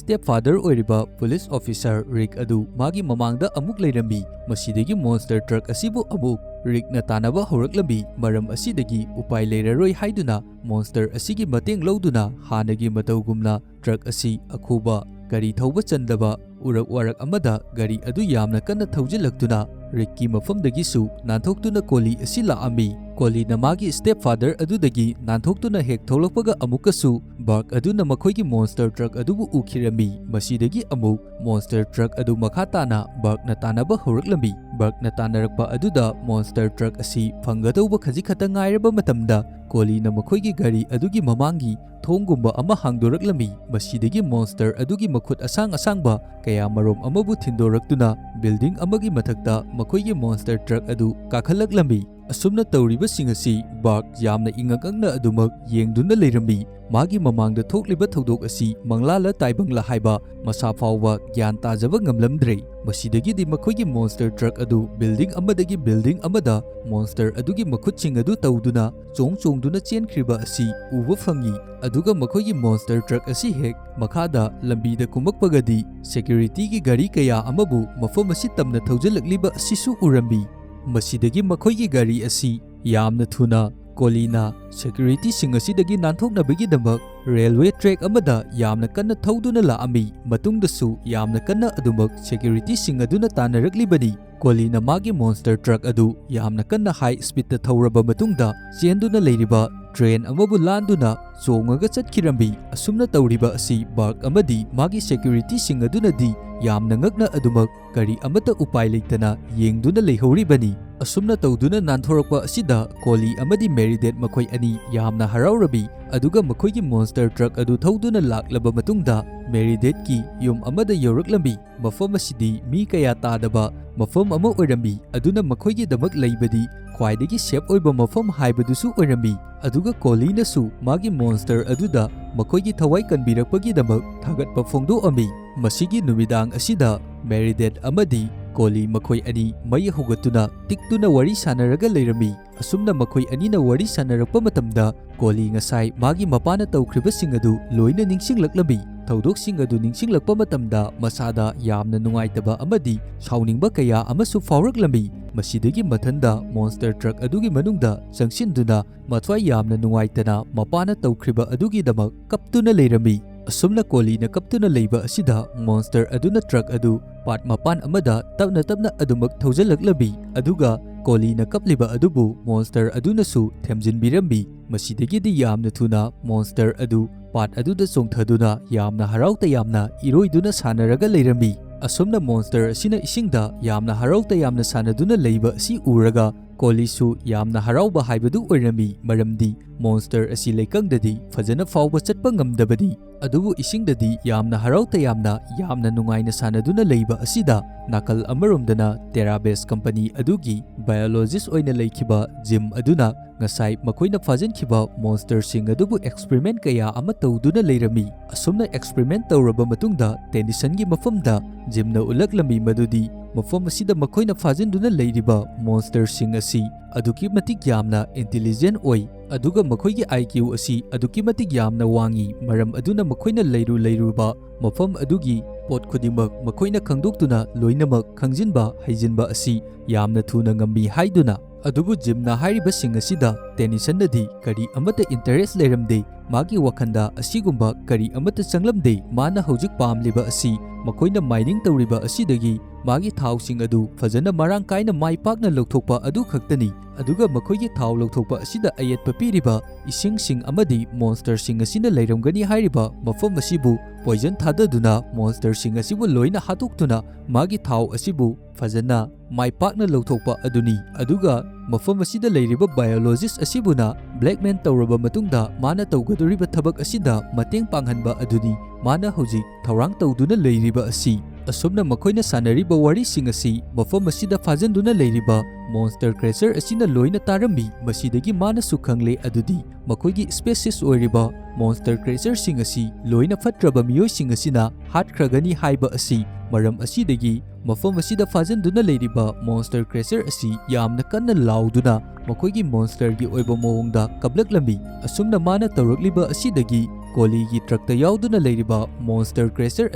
stepfather oiriba police officer Rick adu magi mamangda amuk leirambi masidagi monster truck asibu amuk Rick na tanaba horaklambi maram asidagi upai leiraroi haiduna monster asigi mateng lauduna hanagi matawgumna truck asi akhuba gari thauba chandaba urak warak amada gari adu yamna kanna thaujilaktuna Ricky mafamdagisu nanthoktuna koli asi laami koli na magi stepfather adudagi nanthoktuna hek tholokpaga amukasu bark aduna makhoigi monster truck adubu ukhirami masidagi amuk monster truck adu makhatana bark na tanaba horaklambi bark na tanarakpa aduda monster truck asi phangadauba khaji khata ngairaba matamda koli na makhoigi gari adugi mamangi thonggumba ama hangdoraklami masidagi monster adugi makhut asang asangba kaya marom amabu thindoraktuna building amagi mathakta makhoigi monster truck adu kakhalaklambi asumna tawribasing asi bark yamna ingakangna adumak yengduna leirambi magi mamangda thokliba thodok asi manglala taibangla haiba masa fawba gyan tajaba ngamlamdre masidagi makhoigi monster truck adu building amada monster adugi makhutching adu tawduna chongduna chenkhriba asi uba phangi aduga makhoigi monster truck asi hek makhada lambida kumakpagadi security gi gari kaya amabu mafam asi tamna thaujalakliba asisu urambi masidagi makhoigi gari asi yamna thuna kolina security sing asidagi nanthoknabagi damak railway track amada yamna kanna thauduna laami matungdasu yamna kanna adumak security sing aduna tanaraklibani kolina magi monster truck adu yamna kanna high speed ta thauraba matungda chenduna leiriba train amabu landuna chongaga chatkirambi asumna tawriba asi bark amadi magi security sing aduna di yamna ngakna adumak gari amata upai leitana yengduna leihoribani asumna tawduna nanthorokpa asida koli amadi meridet makhoi ani yamna haraurabi aduga makhoigi monster truck adu thauduna laklaba matungda meridet ki yum amada yoraklambi mafam asidi mi kaya tadaba mafam ama oirambi aduna makhoigi damak leibadi khwaidagi safe oiba mafam haibadusu oirambi aduga kolina su magi monster aduda makhoigi thawai kanbirakpagi damak thagatpa phongdo ami masigi numidang asida meridet amadi koli makhoi ani mai hugatuna tiktuna wari sanaraga leirami asumna makhoi ani na wari sanarakpa matamda koli ngasai magi mapana tawkhriba singadu loina ningsinglaklambi thaudok adu ningsinglakpa matamda masada yamna nungaitaba amadi sauningba kaya amasu fawraklambi masidagi mathanda monster truck adugi manungda changsinduna mathwai yamna nungaitana mapana tawkhriba adugi damak kaptuna leirami asumna kolina kaptuna leiba asida monster aduna truck adu part mapan amada tapna adumak thaujalaklambi aduga kolina kapliba adubu monster aduna su themjinbirambi masidagi di yamna thuna monster adu part aduda chongthaduna yamna harauta yamna iroiduna sanaraga leirambi asumna monster asina isingda yamna harauta yamna sanaduna leiba asi uraga kolisu yamna harauba haibadu oirami maramdi monster asi leikangdadi fajana fawba chatpa ngamdabadi adubu isingdadi yamna harauta yamna nungaina sanaduna leiba asida nakal amaromdana terabase company adugi biologist oina leikiba gym aduna ngasai makoina fajankiba monster sing adubu experiment kaya ama tawduna leirami asumna experiment tawraba matungda tendisangi mafamda gymna ulaklambi madudi mafam asida makoina fajanduna leiriba monster sing asi aduki matik yamna intelligent oi aduga makoigi IQ asi aduki matik yamna wangi maram aduna makoina leiruba mafam adugi pot khudimak makoina khangdoktuna loinamak khangjinba haijinba asi yamna thuna ngambi haiduna adubu gymna hairiba sing asida tennisandadi kari amata interest leiramde magi wakhanda asigumba kari amata changlamde mana hojik pamliba asi makoina mining tawriba asidagi magi thawsing adu fajana marang kaina maipakna lokthokpa adu khaktani aduga makoigi thaw lokthokpa asida ayetpa piriba ising amadi monster sing asina leiramgani hairiba mafam asibu poison thadaduna monster sing asibu loina hatuktuna magi thaw asibu fajana maipakna lokthokpa aduni aduga ꯃꯐꯝ ꯑꯁꯤꯗ ꯂꯩꯔꯤꯕ ꯕꯥꯏꯑꯣꯂꯣꯖꯤꯁ ꯑꯁꯤꯕꯨꯅ blackmail ꯇꯧꯔꯕ ꯃꯇꯨꯡꯗ ꯃꯥꯅ ꯇꯧꯒꯗꯧꯔꯤꯕ ꯊꯕꯛ ꯑꯁꯤꯗ ꯃꯇꯦꯡ ꯄꯥꯡꯍꯟꯕ ꯑꯗꯨꯅꯤ ꯃꯥꯅ ꯍꯧꯖꯤꯛ ꯊꯧꯔꯥꯡ ꯇꯧꯗꯨꯅ ꯂꯩꯔꯤꯕ ꯑꯁꯤ꯫ ꯑꯁꯨꯝꯅ ꯃꯈꯣꯏꯅ ꯁꯥꯟꯅꯔꯤꯕ ꯋꯥꯔꯤꯁꯤꯡ ꯑꯁꯤ ꯃꯐꯝ ꯑꯁꯤꯗ ꯐꯥꯖꯤꯟꯗꯨꯅ ꯂꯩꯔꯤꯕ ꯃꯣꯟꯁꯇꯔ ꯀ꯭ꯔꯦꯆꯔ ꯑꯁꯤꯅ ꯂꯣꯏꯅ ꯇꯥꯔꯝꯃꯤ꯫ ꯃꯁꯤꯗꯒꯤ ꯃꯥꯅꯁꯨ ꯈꯪꯂꯦ ꯑꯗꯨꯗꯤ ꯃꯈꯣꯏꯒꯤ ꯁ꯭ꯄꯦꯁꯤꯁ ꯑꯣꯏꯔꯤꯕ ꯃꯣꯟꯁꯇꯔ ꯀ꯭ꯔꯦꯆꯔꯁꯤꯡ ꯑꯁꯤ ꯂꯣꯏꯅ ꯐꯠꯇ꯭ꯔꯕ ꯃꯤꯑꯣꯏꯁꯤꯡ ꯑꯁꯤꯅ ꯍꯥꯠꯈ꯭ꯔꯒꯅꯤ ꯍꯥꯏꯕ ꯑꯁꯤ꯫ ꯃꯔꯝ ꯑꯁꯤꯗꯒꯤ ꯃꯐꯝ ꯑꯁꯤꯗ ꯐꯥꯖꯤꯟꯗꯨꯅ ꯂꯩꯔꯤꯕ ꯃꯣꯟꯁꯇꯔ ꯀ꯭ꯔꯦꯆꯔ ꯑꯁꯤ ꯌꯥꯝꯅ ꯀꯟꯅ ꯂꯥꯎꯗꯨꯅ ꯃꯈꯣꯏꯒꯤ ꯃꯣꯟꯁꯇꯔꯒꯤ ꯑꯣꯏꯕ ꯃꯑꯣꯡꯗ ꯀꯞꯂꯛꯂꯝꯃꯤ꯫ ꯑꯁꯨꯝꯅ ꯃꯥꯅ ꯇꯧꯔꯛꯂꯤꯕ ꯑꯁꯤꯗꯒꯤ ꯀꯣꯂꯤꯒꯤ ꯇ꯭ꯔꯛꯇ ꯌꯥꯎꯗꯨꯅ ꯂꯩꯔꯤꯕ ꯃꯣꯟꯁꯇꯔ ꯀ꯭ꯔꯦꯆꯔ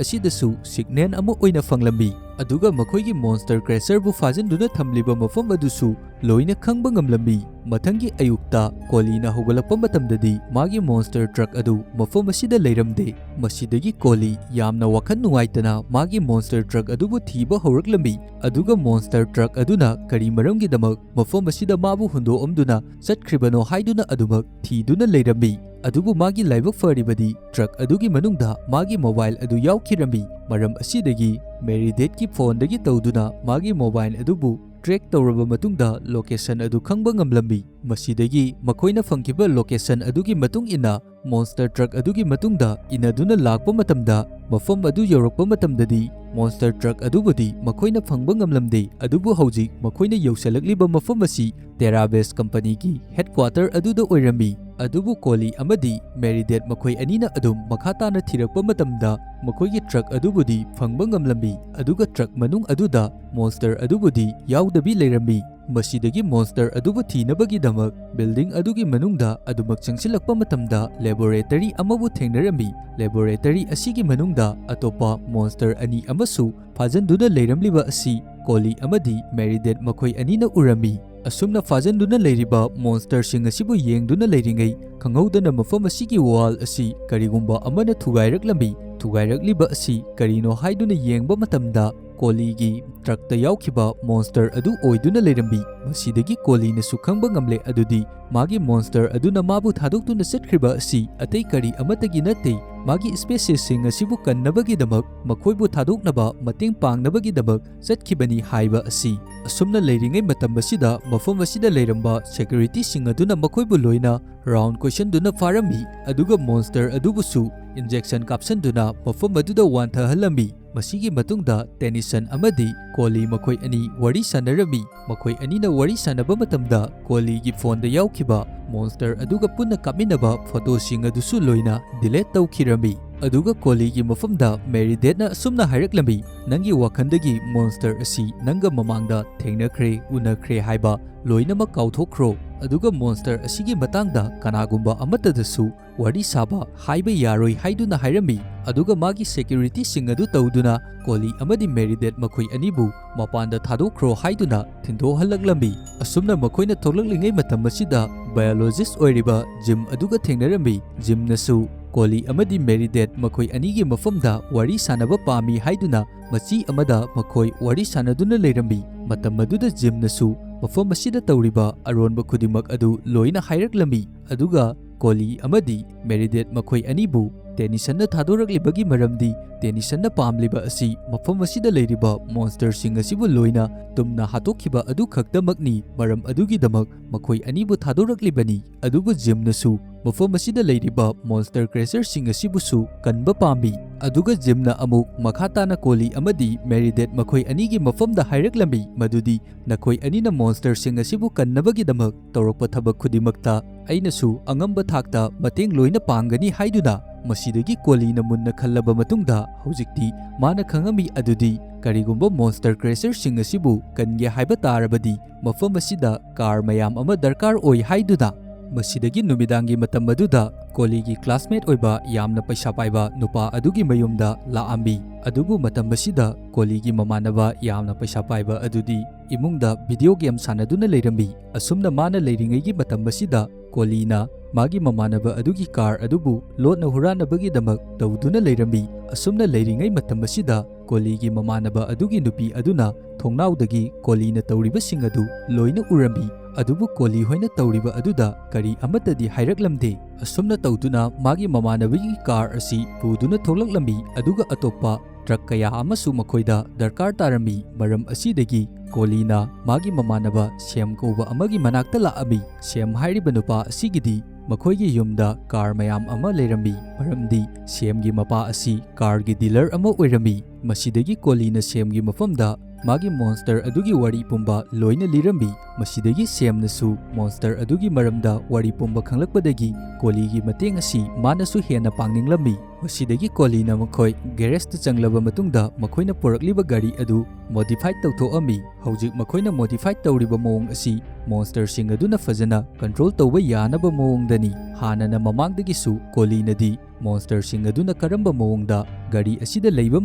ꯑꯁꯤꯗꯁꯨ ꯁꯤꯒꯅꯦꯜ ꯑꯃ ꯑꯣꯏꯅ ꯐꯪꯂꯝꯃꯤ꯫ ꯑꯗꯨꯒ ꯃꯈꯣꯏꯒꯤ ꯃꯣꯟꯁꯇꯔ ꯀ꯭ꯔꯦꯆꯔꯕꯨ ꯐꯥꯖꯤꯟꯗꯨꯅ ꯊꯝꯂꯤꯕ ꯃꯐꯝ ꯑꯗꯨꯁꯨ ꯂꯣꯏꯅ ꯈꯪꯕ ꯉꯝꯂꯝꯃꯤ꯫ ꯃꯊꯪꯒꯤ ꯑꯌꯨꯛꯇ ꯀꯣꯂꯤꯅ ꯍꯧꯒꯠꯂꯛꯄ ꯃꯇꯝꯗꯗꯤ ꯃꯥꯒꯤ ꯃꯣꯟꯁꯇꯔ ꯇ꯭ꯔꯛ ꯑꯗꯨ ꯃꯐꯝ ꯑꯁꯤꯗ ꯂꯩꯔꯝꯗꯦ꯫ ꯃꯁꯤꯗꯒꯤ ꯀꯣꯂꯤ ꯌꯥꯝꯅ ꯋꯥꯈꯜ ꯅꯨꯡꯉꯥꯏꯇꯅ ꯃꯥꯒꯤ ꯃꯣꯟꯁꯇꯔ ꯇ꯭ꯔꯛ ꯑꯗꯨꯕꯨ ꯊꯤꯕ ꯍꯧꯔꯛꯂꯝꯃꯤ꯫ ꯑꯗꯨꯒ ꯃꯣꯟꯁꯇꯔ ꯇ꯭ꯔꯛ ꯑꯗꯨꯅ ꯀꯔꯤ ꯃꯔꯝꯒꯤꯗꯃꯛ ꯃꯐꯝ ꯑꯁꯤꯗ ꯃꯥꯕꯨ ꯍꯨꯟꯗꯣꯛꯑꯝꯗꯨꯅ ꯆꯠꯈ꯭ꯔꯤꯕꯅꯣ ꯍꯥꯏꯗꯨꯅ ꯑꯗꯨꯃꯛ ꯊꯤꯗꯨꯅ ꯂꯩꯔꯝꯃꯤ꯫ ꯑꯗꯨꯕꯨ ꯃꯥꯒꯤ ꯂꯥꯏꯕꯛ ꯐꯔꯤꯕꯗꯤ ꯇ꯭ꯔꯛ ꯑꯗꯨꯒꯤ ꯃꯅꯨꯡꯗ ꯃꯥꯒꯤ ꯃꯣꯕꯥꯏꯜ ꯑꯗꯨ ꯌꯥꯎꯈꯤꯔꯝꯃꯤ꯫ ꯃꯔꯝ ꯑꯁꯤꯗꯒꯤ ꯃꯦꯔꯤꯗꯦꯠꯀꯤ ꯐꯣꯟꯗꯒꯤ ꯇꯧꯗꯨꯅ ꯃꯥꯒꯤ ꯃꯣꯕꯥꯏꯜ ꯑꯗꯨꯕꯨ ꯇ꯭ꯔꯦꯛ ꯇꯧꯔꯕ ꯃꯇꯨꯡꯗ ꯂꯣꯀꯦꯁꯟ ꯑꯗꯨ ꯈꯪꯕ ꯉꯝꯂꯝꯃꯤ꯫ ꯃꯁꯤꯗꯒꯤ ꯃꯈꯣꯏꯅ ꯐꯪꯈꯤꯕ ꯂꯣꯀꯦꯁꯟ ꯑꯗꯨꯒꯤ ꯃꯇꯨꯡ ꯏꯟꯅ ꯃꯣꯟꯁꯇꯔ ꯇ꯭ꯔꯛ ꯑꯗꯨꯒꯤ ꯃꯇꯨꯡꯗ ꯏꯟꯅꯗꯨꯅ ꯂꯥꯛꯄ ꯃꯇꯝꯗ ꯃꯐꯝ ꯑꯗꯨ ꯌꯧꯔꯛꯄ ꯃꯇꯝꯗꯗꯤ ꯃꯣꯟꯁꯇꯔ ꯇ꯭ꯔꯛ ꯑꯗꯨꯕꯨꯗꯤ ꯃꯈꯣꯏꯅ ꯐꯪꯕ ꯉꯝꯂꯝꯗꯦ꯫ ꯑꯗꯨꯕꯨ ꯍꯧꯖꯤꯛ ꯃꯈꯣꯏꯅ ꯌꯧꯁꯤꯜꯂꯛꯂꯤꯕ ꯃꯐꯝ ꯑꯁꯤ ꯇꯦꯔꯥꯕꯦꯁ ꯀꯝꯄꯅꯤꯒꯤ ꯍꯦꯗꯀ꯭ꯋꯥꯇꯔ ꯑꯗꯨꯗ ꯑꯣꯏꯔꯝꯃꯤ꯫ ꯑꯗꯨꯕꯨ ꯀꯣꯂꯤ ꯑꯃꯗꯤ ꯃꯦꯔꯤꯗꯦꯠ ꯃꯈꯣꯏ ꯑꯅꯤꯅ ꯑꯗꯨꯝ ꯃꯈꯥ ꯇꯥꯅ ꯊꯤꯔꯛꯄ ꯃꯇꯝꯗ ꯃꯈꯣꯏꯒꯤ ꯇ꯭ꯔꯛ ꯑꯗꯨꯕꯨꯗꯤ ꯐꯪꯕ ꯉꯝꯂꯝꯃꯤ꯫ ꯑꯗꯨꯒ ꯇ꯭ꯔꯛ ꯃꯅꯨꯡ ꯑꯗꯨꯗ ꯃꯣꯟꯁꯇꯔ ꯑꯗꯨꯕꯨꯗꯤ ꯌꯥꯎꯗꯕꯤ ꯂꯩꯔꯝꯃꯤ꯫ ꯃꯁꯤꯗꯒꯤ ꯃꯣꯟꯁꯇꯔ ꯑꯗꯨꯕꯨ ꯊꯤꯅꯕꯒꯤꯗꯃꯛ ꯕꯤꯜꯗꯤꯡ ꯑꯗꯨꯒꯤ ꯃꯅꯨꯡꯗ ꯑꯗꯨꯃꯛ ꯆꯪꯁꯤꯜꯂꯛꯄ ꯃꯇꯝꯗ ꯂꯦꯕꯣꯔꯦꯇꯔꯤ ꯑꯃꯕꯨ ꯊꯦꯡꯅꯔꯝꯃꯤ꯫ ꯂꯦꯕꯣꯔꯦꯇꯔꯤ ꯑꯁꯤꯒꯤ ꯃꯅꯨꯡꯗ ꯑꯇꯣꯞꯄ ꯃꯣꯟꯁꯇꯔ ꯑꯅꯤ ꯑꯃꯁꯨ ꯐꯥꯖꯤꯟꯗꯨꯅ ꯂꯩꯔꯝꯂꯤꯕ ꯑꯁꯤ ꯀꯣꯂꯤ ꯑꯃꯗꯤ ꯃꯦꯔꯤꯗꯦꯠ ꯃꯈꯣꯏ ꯑꯅꯤꯅ ꯎꯔꯝꯃꯤ꯫ ꯑꯁꯨꯝꯅ ꯐꯥꯖꯤꯟꯗꯨꯅ ꯂꯩꯔꯤꯕ ꯃꯣꯟꯁꯇꯔꯁꯤꯡ ꯑꯁꯤꯕꯨ ꯌꯦꯡꯗꯨꯅ ꯂꯩꯔꯤꯉꯩ ꯈꯪꯍꯧꯗꯅ ꯃꯐꯝ ꯑꯁꯤꯒꯤ ꯋꯥꯜ ꯑꯁꯤ ꯀꯔꯤꯒꯨꯝꯕ ꯑꯃꯅ ꯊꯨꯒꯥꯏꯔꯛꯂꯝꯃꯤ꯫ ꯊꯨꯒꯥꯏꯔꯛꯂꯤꯕ ꯑꯁꯤ ꯀꯔꯤꯅꯣ ꯍꯥꯏꯗꯨꯅ ꯌꯦꯡꯕ ꯃꯇꯝꯗ ꯀꯣꯂꯤꯒꯤ ꯇ꯭ꯔꯛꯇ ꯌꯥꯎꯈꯤꯕ ꯃꯣꯟꯁꯇꯔ ꯑꯗꯨ ꯑꯣꯏꯗꯨꯅ ꯂꯩꯔꯝꯃꯤ꯫ ꯃꯁꯤꯗꯒꯤ ꯀꯣꯂꯤꯅꯁꯨ ꯈꯪꯕ ꯉꯝꯂꯦ ꯑꯗꯨꯗꯤ ꯃꯥꯒꯤ ꯃꯣꯟꯁꯇꯔ ꯑꯗꯨꯅ ꯃꯥꯕꯨ ꯊꯥꯗꯣꯛꯇꯨꯅ ꯆꯠꯈ꯭ꯔꯤꯕ ꯑꯁꯤ ꯑꯇꯩ ꯀꯔꯤ ꯑꯃꯠꯇꯒꯤ ꯅꯠꯇꯦ ꯃꯥꯒꯤ ꯁ꯭ꯄꯦꯁꯤꯁꯁꯤꯡ ꯑꯁꯤꯕꯨ ꯀꯟꯅꯕꯒꯤꯗꯃꯛ ꯃꯈꯣꯏꯕꯨ ꯊꯥꯗꯣꯛꯅꯕ ꯃꯇꯦꯡ ꯄꯥꯡꯅꯕꯒꯤꯗꯃꯛ ꯆꯠꯈꯤꯕꯅꯤ ꯍꯥꯏꯕ ꯑꯁꯤ꯫ ꯑꯁꯨꯝꯅ ꯂꯩꯔꯤꯉꯩ ꯃꯇꯝ ꯑꯁꯤꯗ ꯃꯐꯝ ꯑꯁꯤꯗ ꯂꯩꯔꯝꯕ ꯁꯦꯀ꯭ꯌꯨꯔꯤꯇꯤꯁꯤꯡ ꯑꯗꯨꯅ ꯃꯈꯣꯏꯕꯨ ꯂꯣꯏꯅ ꯔꯥꯎꯟ ꯀꯣꯏꯁꯟꯗꯨꯅ ꯐꯥꯔꯝꯃꯤ꯫ ꯑꯗꯨꯒ ꯃꯣꯟꯁꯇꯔ ꯑꯗꯨꯕꯨꯁꯨ ꯏꯟꯖꯦꯛꯁꯟ ꯀꯥꯞꯁꯟꯗꯨꯅ ꯃꯐꯝ ꯑꯗꯨꯗ ꯋꯥꯟꯊꯍꯜꯂꯝꯃꯤ꯫ ꯃꯁꯤꯒꯤ ꯃꯇꯨꯡꯗ ꯇꯦꯅꯤꯁꯟ ꯑꯃꯗꯤ ꯀꯣꯂꯤ ꯃꯈꯣꯏ ꯑꯅꯤ ꯋꯥꯔꯤ ꯁꯥꯟꯅꯔꯝꯃꯤ꯫ ꯃꯈꯣꯏ ꯑꯅꯤꯅ ꯋꯥꯔꯤ ꯁꯥꯟꯅꯕ ꯃꯇꯝꯗ ꯀꯣꯂꯤꯒꯤ ꯐꯣꯟꯗ ꯌꯥꯎꯈꯤꯕ ꯃꯣꯟꯁꯇꯔ ꯑꯗꯨꯒ ꯄꯨꯟꯅ ꯀꯥꯞꯃꯤꯟꯅꯕ ꯐꯣꯇꯣꯁꯤꯡ ꯑꯗꯨꯁꯨ ꯂꯣꯏꯅ ꯗꯤꯂꯦꯠ ꯇꯧꯈꯤꯔꯝꯃꯤ꯫ ꯑꯗꯨꯒ ꯀꯣꯂꯤꯒꯤ ꯃꯐꯝꯗ ꯃꯦꯔꯤꯗꯦꯠꯅ ꯑꯁꯨꯝꯅ ꯍꯥꯏꯔꯛꯂꯝꯃꯤ, ꯅꯪꯒꯤ ꯋꯥꯈꯟꯗꯒꯤ ꯃꯣꯟꯁꯇꯔ ꯑꯁꯤ ꯅꯪꯒ ꯃꯃꯥꯡꯗ ꯊꯦꯡꯅꯈ꯭ꯔꯦ, ꯎꯅꯈ꯭ꯔꯦ ꯍꯥꯏꯕ ꯂꯣꯏꯅꯃꯛ ꯀꯥꯎꯊꯣꯛꯈ꯭ꯔꯣ꯫ ꯑꯗꯨꯒ ꯃꯣꯟꯁꯇꯔ ꯑꯁꯤꯒꯤ ꯃꯇꯥꯡꯗ ꯀꯅꯥꯒꯨꯝꯕ ꯑꯃꯠꯇꯗꯁꯨ ꯋꯥꯔꯤ ꯁꯥꯕ ꯍꯥꯏꯕ ꯌꯥꯔꯣꯏ ꯍꯥꯏꯗꯨꯅ ꯍꯥꯏꯔꯝꯃꯤ꯫ ꯑꯗꯨꯒ ꯃꯥꯒꯤ ꯁꯦꯀ꯭ꯌꯨꯔꯤꯇꯤꯁꯤꯡ ꯑꯗꯨ ꯇꯧꯗꯨꯅ ꯀꯣꯂꯤ ꯑꯃꯗꯤ ꯃꯦꯔꯤꯗꯦꯠ ꯃꯈꯣꯏ ꯑꯅꯤꯕꯨ ꯃꯄꯥꯟꯗ ꯊꯥꯗꯣꯛꯈ꯭ꯔꯣ ꯍꯥꯏꯗꯨꯅ ꯊꯤꯟꯗꯣꯛꯍꯜꯂꯛꯂꯝꯃꯤ꯫ ꯑꯁꯨꯝꯅ ꯃꯈꯣꯏꯅ ꯊꯣꯛꯂꯛꯂꯤꯉꯩ ꯃꯇꯝ ꯑꯁꯤꯗ ꯕꯥꯏꯑꯣꯂꯣꯖꯤꯁ ꯑꯣꯏꯔꯤꯕ ꯖꯤꯝ ꯑꯗꯨꯒ ꯊꯦꯡꯅꯔꯝꯃꯤ꯫ ꯖꯤꯝꯅꯁꯨ ꯀꯣꯂꯤ ꯑꯃꯗꯤ ꯃꯦꯔꯤꯗꯦꯠ ꯃꯈꯣꯏ ꯑꯅꯤꯒꯤ ꯃꯐꯝꯗ ꯋꯥꯔꯤ ꯁꯥꯟꯅꯕ ꯄꯥꯝꯃꯤ ꯍꯥꯏꯗꯨꯅ ꯃꯆꯤ ꯑꯃꯗ ꯃꯈꯣꯏ ꯋꯥꯔꯤ ꯁꯥꯟꯅꯗꯨꯅ ꯂꯩꯔꯝꯃꯤ꯫ ꯃꯇꯝ ꯑꯗꯨꯗ ꯖꯤꯝꯅꯁꯨ ꯃꯐꯝ ꯑꯁꯤꯗ ꯇꯧꯔꯤꯕ ꯑꯔꯣꯟꯕ ꯈꯨꯗꯤꯡꯃꯛ ꯑꯗꯨ ꯂꯣꯏꯅ ꯍꯥꯏꯔꯛꯂꯝꯃꯤ꯫ ꯑꯗꯨꯒ ꯀꯣꯂꯤ ꯑꯃꯗꯤ ꯃꯦꯔꯤꯗꯦꯠ ꯃꯈꯣꯏ ꯑꯅꯤꯕꯨ ꯇꯦꯅꯤꯁꯟꯅ ꯊꯥꯗꯣꯔꯛꯂꯤꯕꯒꯤ ꯃꯔꯝꯗꯤ ꯇꯦꯅꯤꯁꯟꯅ ꯄꯥꯝꯂꯤꯕ ꯑꯁꯤ ꯃꯐꯝ ꯑꯁꯤꯗ ꯂꯩꯔꯤꯕ ꯃꯣꯟꯁꯇꯔꯁꯤꯡ ꯑꯁꯤꯕꯨ ꯂꯣꯏꯅ ꯇꯨꯝꯅ ꯍꯥꯠꯇꯣꯛꯈꯤꯕ ꯑꯗꯨ ꯈꯛꯇꯃꯛꯅꯤ꯫ ꯃꯔꯝ ꯑꯗꯨꯒꯤꯗꯃꯛ ꯃꯈꯣꯏ ꯑꯅꯤꯕꯨ ꯊꯥꯗꯣꯔꯛꯂꯤꯕꯅꯤ꯫ ꯑꯗꯨꯕꯨ ꯖꯤꯝꯅꯁꯨ ꯃꯐꯝ ꯑꯁꯤꯗ ꯂꯩꯔꯤꯕ ꯃꯣꯟꯁꯇꯔ ꯀ꯭ꯔꯦꯆꯔꯁꯤꯡ ꯑꯁꯤꯕꯨꯁꯨ ꯀꯟꯕ ꯄꯥꯝꯃꯤ꯫ ꯑꯗꯨꯒ ꯖꯤꯝꯅ ꯑꯃꯨꯛ ꯃꯈꯥ ꯇꯥꯅ ꯀꯣꯂꯤ ꯑꯃꯗꯤ ꯃꯦꯔꯤꯗꯦꯠ ꯃꯈꯣꯏ ꯑꯅꯤꯒꯤ ꯃꯐꯝꯗ ꯍꯥꯏꯔꯛꯂꯝꯃꯤ ꯃꯗꯨꯗꯤ ꯅꯈꯣꯏ ꯑꯅꯤꯅ ꯃꯣꯟꯁꯇꯔꯁꯤꯡ ꯑꯁꯤꯕꯨ ꯀꯟꯅꯕꯒꯤꯗꯃꯛ ꯇꯧꯔꯛꯄ ꯊꯕꯛ ꯈꯨꯗꯤꯡꯃꯛꯇ ꯑꯩꯅꯁꯨ ꯑꯉꯝꯕ ꯊꯥꯛꯇ ꯃꯇꯦꯡ ꯂꯣꯏꯅ ꯄꯥꯡꯒꯅꯤ ꯍꯥꯏꯗꯨꯅ꯫ ꯃꯁꯤꯗꯒꯤ ꯀꯣꯂꯤꯅ ꯃꯨꯟꯅ ꯈꯜꯂꯕ ꯃꯇꯨꯡꯗ ꯍꯧꯖꯤꯛꯇꯤ ꯃꯥꯅ ꯈꯪꯉꯝꯃꯤ ꯑꯗꯨꯗꯤ ꯀꯔꯤꯒꯨꯝꯕ ꯃꯣꯟꯁꯇꯔ ꯀ꯭ꯔꯦꯆꯔꯁꯤꯡ ꯑꯁꯤꯕꯨ ꯀꯟꯒꯦ ꯍꯥꯏꯕ ꯇꯥꯔꯕꯗꯤ ꯃꯐꯝ ꯑꯁꯤꯗ ꯀꯥꯔ ꯃꯌꯥꯝ ꯑꯃ ꯗꯔꯀꯥꯔ ꯑꯣꯏ ꯍꯥꯏꯗꯨꯅ꯫ ꯃꯁꯤꯗꯒꯤ ꯅꯨꯃꯤꯗꯥꯡꯒꯤ ꯃꯇꯝ ꯑꯗꯨꯗ ꯀꯣꯂꯤꯒꯤ ꯀ꯭ꯂꯥꯁꯃꯦꯠ ꯑꯣꯏꯕ ꯌꯥꯝꯅ ꯄꯩꯁꯥ ꯄꯥꯏꯕ ꯅꯨꯄꯥ ꯑꯗꯨꯒꯤ ꯃꯌꯨꯝꯗ ꯂꯥꯛꯑꯝꯃꯤ꯫ ꯑꯗꯨꯕꯨ ꯃꯇꯝ ꯑꯁꯤꯗ ꯀꯣꯂꯤꯒꯤ ꯃꯃꯥꯟꯅꯕ ꯌꯥꯝꯅ ꯄꯩꯁꯥ ꯄꯥꯏꯕ ꯑꯗꯨꯗꯤ ꯏꯃꯨꯡꯗ ꯚꯤꯗꯤꯑꯣ ꯒꯦꯝ ꯁꯥꯟꯅꯗꯨꯅ ꯂꯩꯔꯝꯃꯤ꯫ ꯑꯁꯨꯝꯅ ꯃꯥꯅ ꯂꯩꯔꯤꯉꯩꯒꯤ ꯃꯇꯝ ꯑꯁꯤꯗ ꯀꯣꯂꯤꯅ ꯃꯥꯒꯤ ꯃꯃꯥꯟꯅꯕ ꯑꯗꯨꯒꯤ ꯀꯥꯔ ꯑꯗꯨꯕꯨ ꯂꯣꯠꯅ ꯍꯨꯔꯥꯟꯅꯕꯒꯤꯗꯃꯛ ꯇꯧꯗꯨꯅ ꯂꯩꯔꯝꯃꯤ꯫ ꯑꯁꯨꯝꯅ ꯂꯩꯔꯤꯉꯩ ꯃꯇꯝ ꯑꯁꯤꯗ ꯀꯣꯂꯤꯒꯤ ꯃꯃꯥꯟꯅꯕ ꯑꯗꯨꯒꯤ ꯅꯨꯄꯤ ꯑꯗꯨꯅ ꯊꯣꯡꯅꯥꯎꯗꯒꯤ ꯀꯣꯂꯤꯅ ꯇꯧꯔꯤꯕꯁꯤꯡ ꯑꯗꯨ ꯂꯣꯏꯅ ꯎꯔꯝꯃꯤ꯫ ꯑꯗꯨꯕꯨ ꯀꯣꯂꯤ ꯍꯣꯏꯅ ꯇꯧꯔꯤꯕ ꯑꯗꯨꯗ ꯀꯔꯤ ꯑꯃꯠꯇꯗꯤ ꯍꯥꯏꯔꯛꯂꯝꯗꯦ꯫ ꯑꯁꯨꯝꯅ ꯇꯧꯗꯨꯅ ꯃꯥꯒꯤ ꯃꯃꯥꯟꯅꯕꯒꯤ ꯀꯥꯔ ꯑꯁꯤ ꯄꯨꯗꯨꯅ ꯊꯣꯛꯂꯛꯂꯝꯃꯤ꯫ ꯑꯗꯨꯒ ꯑꯇꯣꯞꯄ truck kaya amasu makoida darkar tarami maram asidagi Kolina magi mamanaba Shem kouba amagi manakta laami Shem hairiba nupa asigidi makoigi yumda car mayam ama leirami maramdi Shemgi mapa asi cargi dealer ama oirami masidagi Kolina Shemgi mafamda magi monster adugi wari pumba loina lirambi masidagi Shemnasu monster adugi maramda wari pumba khanglakpadagi Koligi mateng asi manasu hena pangninglambi masidagi Kolina makhoi garage ta changlaba matungda makoina porakliba gari adu modified tawthoami hojik makoina modified tawriba mawong asi monster sing aduna fajana control tawba yanaba mawongdani hanana mamangdagi su Kolinadi monster sing aduna karamba mawongda gari asida leiba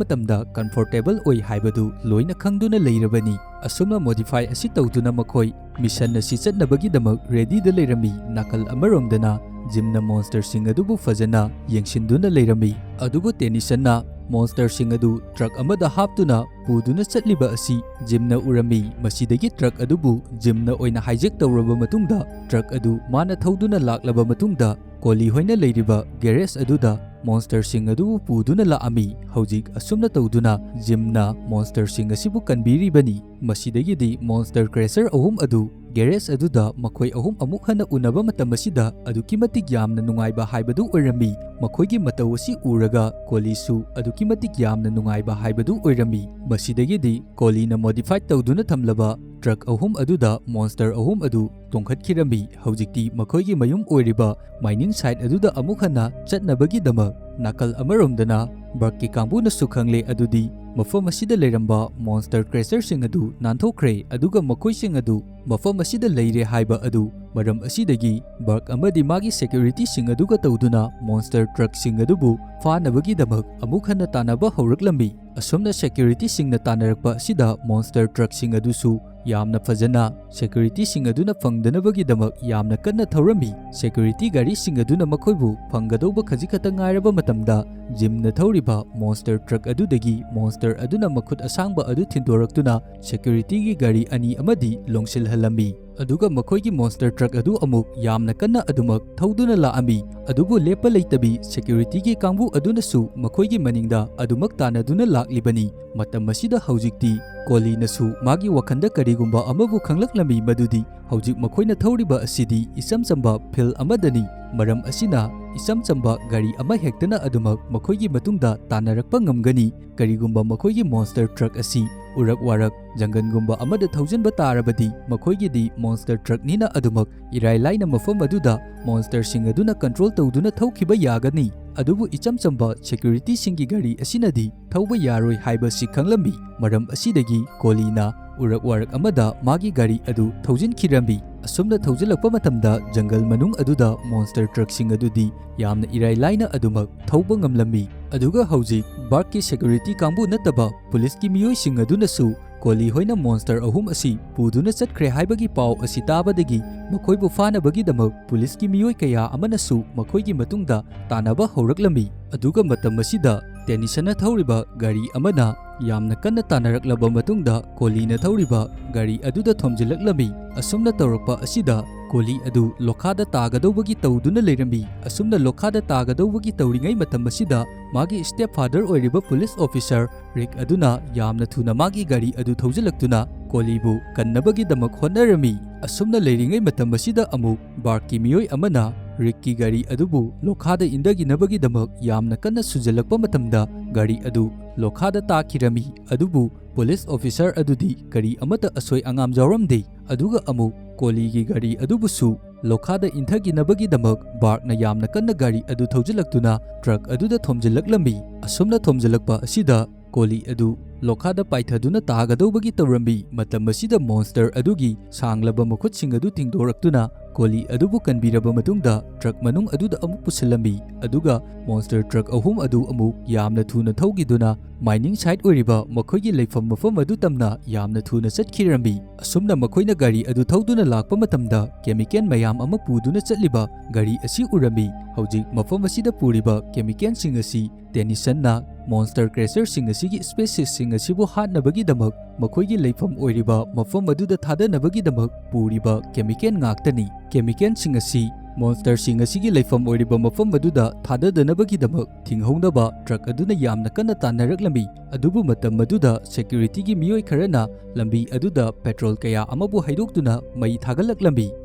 matamda comfortable oi haibadu loina khangduna leirabani asumna modify asi tawduna makhoi mission asi chatnabagi damak ready da leirami nakal amaromdana Jimna monster sing adubu fajana yengshinduna leirami adubu tennisana monster sing adu truck amada haptuna puduna chatliba asi Jimna urami masidagi truck adubu Jimna oina hijack tawraba matungda truck adu mana thauduna laklaba matungda Koli hoina leiriba garage aduda monster sing adu puduna laami hojik asumna tawduna Jimna monster sing asibu kanbiribani masidagi monster crasher ahum adu garage aduda makhoi ahum amuk hana unaba matam asida aduki matik yamna nungaiba haibadu oirami makhoigi mataw asi uraga Kolisu aduki matik yamna nungaiba haibadu oirami masidagi Kolina modified tawduna thamlaba truck ahum aduda monster ahum adu tongkhatkirami hojikti makhoigi mayum oiriba mining site aduda amuk hana chatnabagi dama nakal amaromdana barki kambuna sukhangle adudi mafam asida leiramba monster crasher sing adu nanthokre aduga makhoi sing adu mafam asida leire haiba adu maram asidagi bark amadi magi security sing aduga tawduna monster truck sing adubu fanabagi damak amuk hana tanaba hauraklambi asomna security sing na tanarakpa asida monster truck sing adusu yamna fajana security sing aduna fangdanabagi damak yamna kanna thawrami security gari sing aduna makhoibu fangadoba khajikata ngairaba matamda Jimna thawriba monster truck adudagi monster aduna makhut asangba adu thindoraktuna security gi gari ani amadi longsilhalami aduga makhoigi monster truck adu amuk yamna kanna adumak thauduna laami adubu lepa leitabi security gi kangbu adunasu makhoigi maningda adumak tanaduna laklibani matam masida hojikti Kolinasu magi wakhanda karigumba amabu khanglaklami madudi hojik makhoina thawriba asidi isam chamba phil amadani maram asina isam chamba gari ama hektana adumak makhoigi matungda tanarakpa ngamgani karigumba makhoigi monster truck asi urak warak janganगुम्बा amada thaujanba tarabadi makhoigi di monster truck nina adumak irai laina mafam aduda monster sing aduna control tawduna thaukiba yagani adubu icham chamba security singi gari asinadi thauba yaroi haiba sikhanglambi maram asidagi Kolina urak warak amada magi gari adu thaujin khirambi asumna thaujalakpa matamda jangal manung aduda monster truck sing adudi yamna irai laina adumak thauba ngamlambi aduga hojik barki security kangbu nataba police ki miyoi sing adunasu Koli hoina monster ahum asi puduna chatkre haibagi paw asi tabadagi makhoibu fanabagi damak police ki miyoi kaya amanasu makhoigi matungda tanaba hauraklambi aduga matam asida tennisana thawriba gari amana yamna kanna tanaraklaba matungda Kolina thawriba gari aduda thomjilaklami asumna tawrakpa asida Koli adu lokhada tagadawbagi tawduna leirambi asumna lokhada tagadawbagi tawringai matam asida magi stepfather oiriba police officer Rick aduna yamna thuna magi gari adu thawjalaktuna Kolibu kannabagi damak honarami asumna leiringai matam asida amuk barki miyoi amana Ricky gari adubu lokhada indagi nabagi damak yamna kanna sujalakpa matamda gari adu lokhada takirami adubu police officer adudi gari amata asoi angam jawramde aduga amuk Koligi gari adubusu lokhada inthagi nabagi damak barkna yamna kanna gari adu thaujilaktuna truck aduda thomjilaklambi asumna thomjilakpa asida Koli adu lokhada paithaduna tagadawbagi tawrambi matam asida monster adugi sanglaba makhutsing adu tingdoraktuna Koli adubu kanbiraba matungda truck manung aduda amuk pusilambi aduga monster truck ahum adu amuk yamna thuna thawgiduna mining site oiriba makhoigi leifam mafam adu tamna yamna thuna chatkirambi asumna makhoina gari adu thawduna lakpa matamda chemical mayam ama puduna chatliba gari asi urami hojik mafam asida puriba chemical sing asi tennisana monster crasher sing asigi species sing asibu hatnabagi damak makhoigi leifam oiriba mafam aduda thadanabagi damak puriba chemical ngaktani chemical sing asi ꯃꯣꯟꯁꯇꯔꯁꯤꯡ ꯑꯁꯤꯒꯤ ꯂꯩꯐꯝ ꯑꯣꯏꯔꯤꯕ ꯃꯐꯝ ꯑꯗꯨꯗ ꯊꯥꯗꯗꯅꯕꯒꯤꯗꯃꯛ ꯊꯤꯡꯍꯧꯅꯕ truck ꯑꯗꯨꯅ ꯌꯥꯝꯅ ꯀꯟꯅ ꯇꯥꯟꯅꯔꯛꯂꯝꯃꯤ꯫ ꯑꯗꯨꯕꯨ ꯃꯇꯝ ꯑꯗꯨꯗ ꯁꯦꯀ꯭ꯌꯨꯔꯤꯇꯤꯒꯤ ꯃꯤꯑꯣꯏ ꯈꯔꯅ ꯂꯝꯕꯤ ꯑꯗꯨꯗ ꯄꯦꯇ꯭ꯔꯣꯜ ꯀꯌꯥ ꯑꯃꯕꯨ ꯍꯩꯗꯣꯛꯇꯨꯅ ꯃꯩ ꯊꯥꯒꯠꯂꯛꯂꯝꯃꯤ꯫